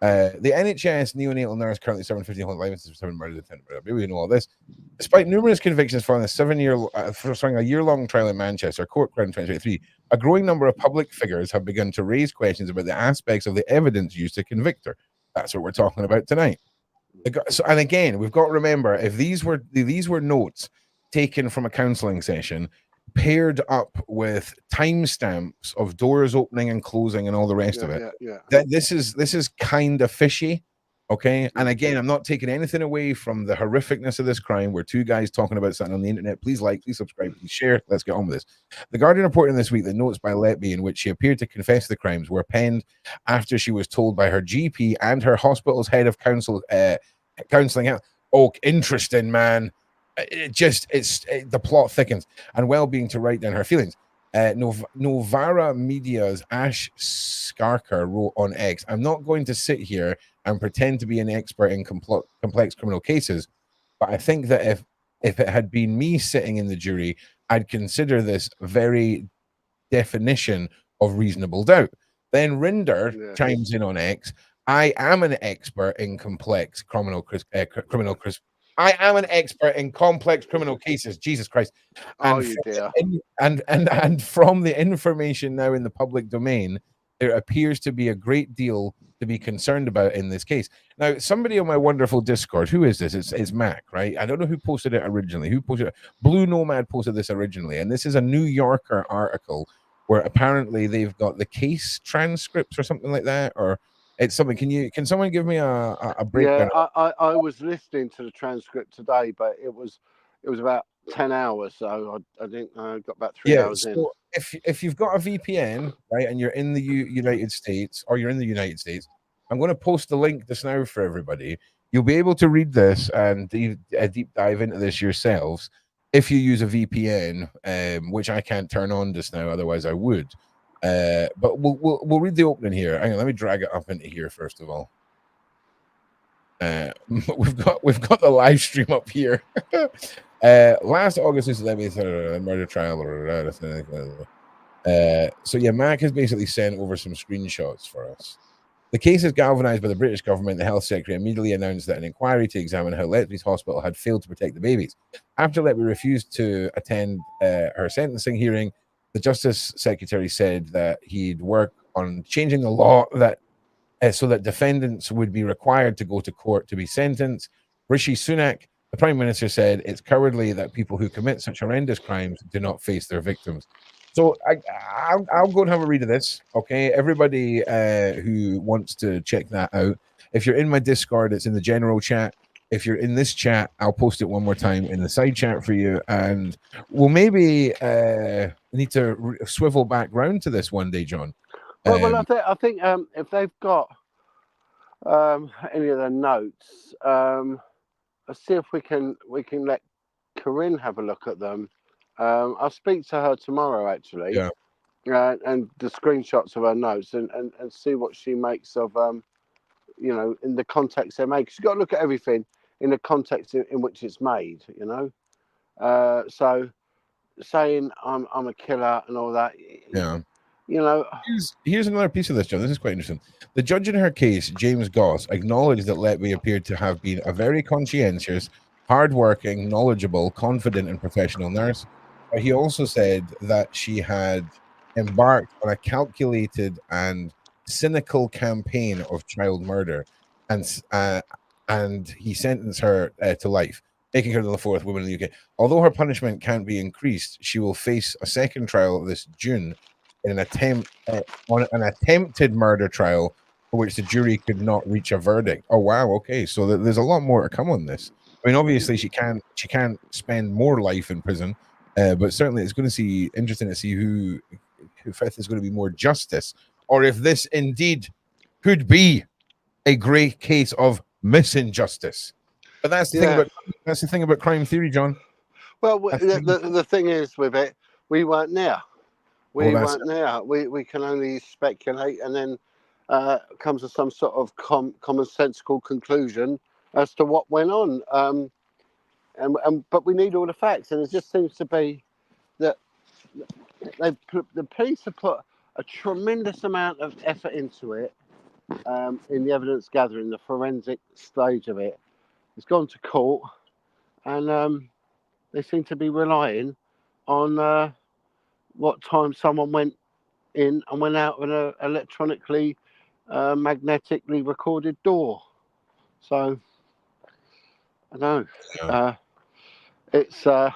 The NHS neonatal nurse currently serving 15 lives for 7 murders. Maybe we know all this. Despite numerous convictions following a year-long trial in Manchester, court crowd in 2023, a growing number of public figures have begun to raise questions about the aspects of the evidence used to convict her. That's what we're talking about tonight. And again, we've got to remember, if these were notes taken from a counselling session, paired up with timestamps of doors opening and closing and all the rest of it, that this is kind of fishy. Okay, and again, I'm not taking anything away from the horrificness of this crime. We're two guys talking about something on the internet. Please like, please subscribe, please share. Let's get on with this. The Guardian reported this week that notes by Letby in which she appeared to confess the crimes were penned after she was told by her GP and her hospital's head of counselling. Oh, interesting, man. The plot thickens, and well-being to write down her feelings. Novara Media's Ash Skarker wrote on X, "I'm not going to sit here and pretend to be an expert in complex criminal cases, but I think that if it had been me sitting in the jury, I'd consider this very definition of reasonable doubt." Then Rinder chimes in on X, "I am an expert in complex criminal I am an expert in complex criminal cases." Jesus Christ. And and from the information now in the public domain, there appears to be a great deal to be concerned about in this case. Now, somebody on my wonderful Discord, who is this? It's Mac, right? I don't know who posted it originally. Who posted it? Blue Nomad posted this originally, and this is a New Yorker article where apparently they've got the case transcripts or something like that, or it's something. Can someone give me a breakdown? Yeah, I was listening to the transcript today, but it was about 10 hours, so I think I got about 3 hours in. If you've got a VPN, right, and you're in the United States, I'm going to post the link just now for everybody. You'll be able to read this and deep dive into this yourselves if you use a VPN, which I can't turn on just now, otherwise I would. But we'll read the opening here. Hang on, let me drag it up into here first of all. We've got the live stream up here. Last August, Lucy Letby murder trial. So yeah, Mac has basically sent over some screenshots for us. The case is galvanized by the British government. The health secretary immediately announced that an inquiry to examine how Letby's hospital had failed to protect the babies. After Letby refused to attend her sentencing hearing, the Justice Secretary said that he'd work on changing the law that so that defendants would be required to go to court to be sentenced. Rishi Sunak, the Prime Minister, said it's cowardly that people who commit such horrendous crimes do not face their victims. So I'll go and have a read of this, okay? Everybody who wants to check that out, if you're in my Discord, it's in the general chat. If you're in this chat, I'll post it one more time in the side chat for you, and we'll maybe need to swivel back round to this one day, John. Well, I think if they've got any of their notes, let's see if we can let Corinne have a look at them. I'll speak to her tomorrow, actually. Yeah. And the screenshots of her notes and see what she makes of in the context they make. She's got to look at everything in the context in which it's made, so saying I'm a killer and all that, here's another piece of this, John. This is quite interesting. The judge in her case, James Goss, acknowledged that Letby appeared to have been a very conscientious, hardworking, knowledgeable, confident and professional nurse, but he also said that she had embarked on a calculated and cynical campaign of child murder, and and he sentenced her to life, making her the fourth woman in the UK. Although her punishment can't be increased, she will face a second trial this June in an attempt on an attempted murder trial for which the jury could not reach a verdict. Oh wow, okay, so there's a lot more to come on this. I mean, obviously she can't spend more life in prison, but certainly it's going to see interesting to see who fifth is going to be more justice, or if this indeed could be a great case of misinjustice. But that's the thing about crime theory, John. Well, the thing is with it, we weren't there. We weren't there. We can only speculate, and then comes to some sort of commonsensical conclusion as to what went on. But we need all the facts, and it just seems to be that the police have put a tremendous amount of effort into it in the evidence gathering, the forensic stage of it. It's gone to court, and they seem to be relying on what time someone went in and went out of an electronically, magnetically recorded door. So, I don't know. It's, I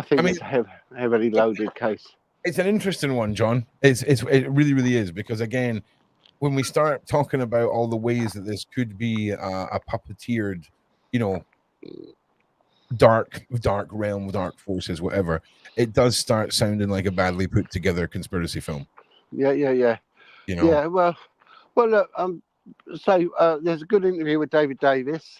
think it's a heavily loaded case. It's an interesting one, John. It really, really is, because again, when we start talking about all the ways that this could be a puppeteered, dark realm, dark forces, whatever, it does start sounding like a badly put together conspiracy film. Yeah. Yeah. Well, look. So there's a good interview with David Davis.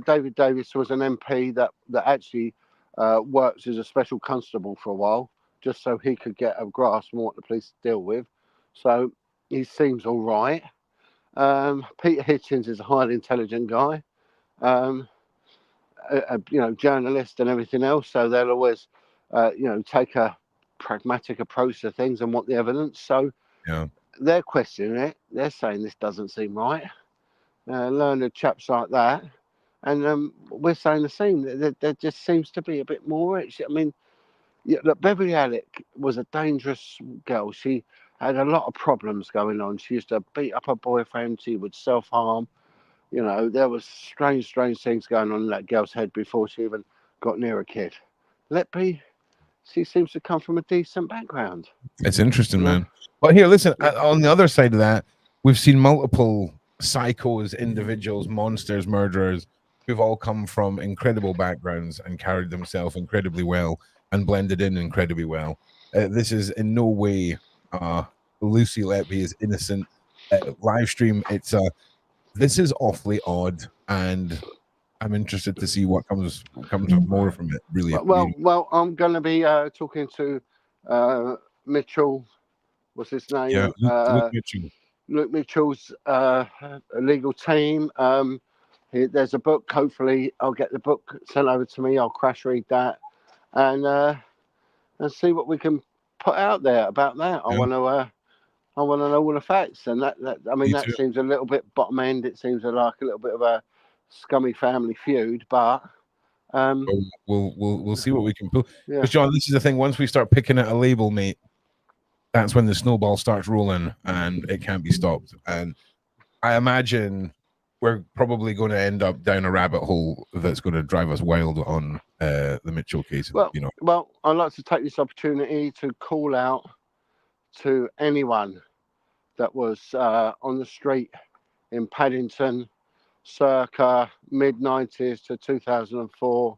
David Davis was an MP that actually worked as a special constable for a while, just so he could get a grasp on what the police deal with. So he seems all right. Peter Hitchens is a highly intelligent guy, journalist and everything else. So they'll always, take a pragmatic approach to things and want the evidence. So they're questioning it. They're saying this doesn't seem right. Learned chaps like that. And we're saying the same. There just seems to be a bit more. I mean, look, Beverly Alec was a dangerous girl. She had a lot of problems going on. She used to beat up her boyfriend. She would self-harm. There was strange things going on in that girl's head before she even got near a kid. Letby, she seems to come from a decent background. It's interesting, man. But here, listen, on the other side of that, we've seen multiple psychos, individuals, monsters, murderers, who've all come from incredible backgrounds and carried themselves incredibly well and blended in incredibly well. This is in no way Lucy Letby is innocent. Live stream, this is awfully odd, and I'm interested to see what comes more from it. Really. Well, I'm going to be talking to Mitchell. What's his name? Yeah, Luke Mitchell. Luke Mitchell's legal team. There's a book. Hopefully, I'll get the book sent over to me. I'll crash read that, and see what we can put out there about that. I want to know all the facts, and that seems a little bit bottom end. It seems like a little bit of a scummy family feud, but we'll see what we can pull. Because John, this is the thing. Once we start picking at a label, mate, that's when the snowball starts rolling, and it can't be stopped. And I imagine we're probably going to end up down a rabbit hole that's going to drive us wild on the Mitchell case. Well, I'd like to take this opportunity to call out to anyone that was on the street in Paddington circa mid-90s to 2004.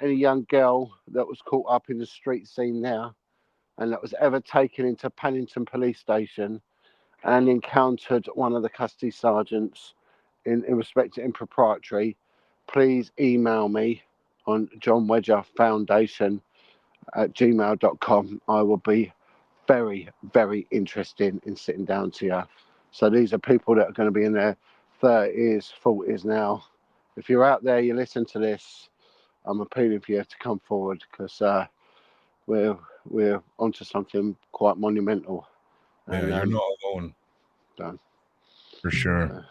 Any young girl that was caught up in the street scene there and that was ever taken into Paddington Police Station and encountered one of the custody sergeants in respect to impropriety, please email me on John Wedger Foundation at gmail.com. I will be very, very interested in sitting down to you. So these are people that are going to be in their 30s, 40s now. If you're out there, you listen to this, I'm appealing for you to come forward, because we're onto something quite monumental. Yeah, you're not alone. Done. For sure.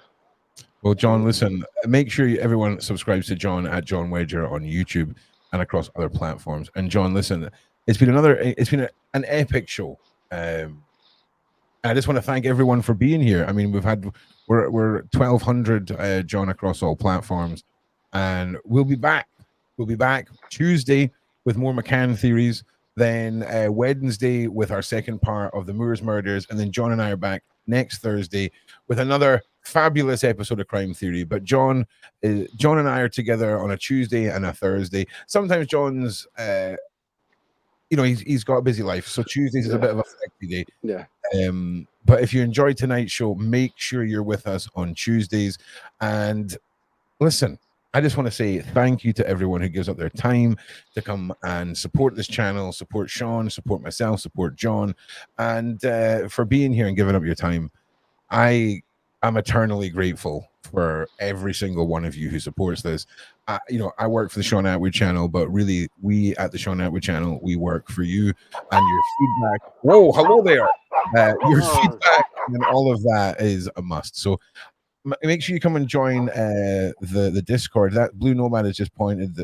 Well, John, listen, make sure everyone subscribes to John at John Wedger on YouTube and across other platforms. And John, listen, it's been an epic show. And I just want to thank everyone for being here. I mean, we're 1,200 John across all platforms, and we'll be back. We'll be back Tuesday with more McCann theories. Then Wednesday with our second part of the Moors murders, and then John and I are back next Thursday with another fabulous episode of Crime Theory. But John and I are together on a Tuesday and a Thursday. Sometimes John's, he's got a busy life, so Tuesdays is a bit of a flexi day. Yeah. But if you enjoyed tonight's show, make sure you're with us on Tuesdays. And listen, I just want to say thank you to everyone who gives up their time to come and support this channel, support Sean, support myself, support John, and for being here and giving up your time. I am eternally grateful for every single one of you who supports this. I work for the Sean Atwood channel, but really, we at the Sean Atwood channel, we work for you and your feedback. Whoa, hello there. Your feedback and all of that is a must. So make sure you come and join the Discord. That Blue Nomad has just posted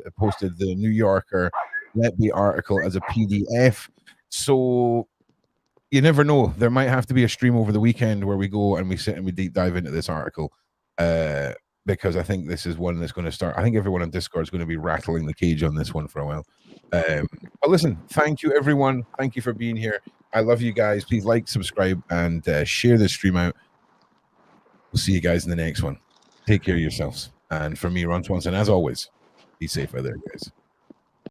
the New Yorker Letby article as a PDF. So you never know. There might have to be a stream over the weekend where we go and we sit and we deep dive into this article. Because I think this is one that's going to start. I think everyone on Discord is going to be rattling the cage on this one for a while. But listen, thank you, everyone. Thank you for being here. I love you guys. Please like, subscribe, and share this stream out. We'll see you guys in the next one. Take care of yourselves. And for me, Ron Swanson, as always, be safe out there, guys.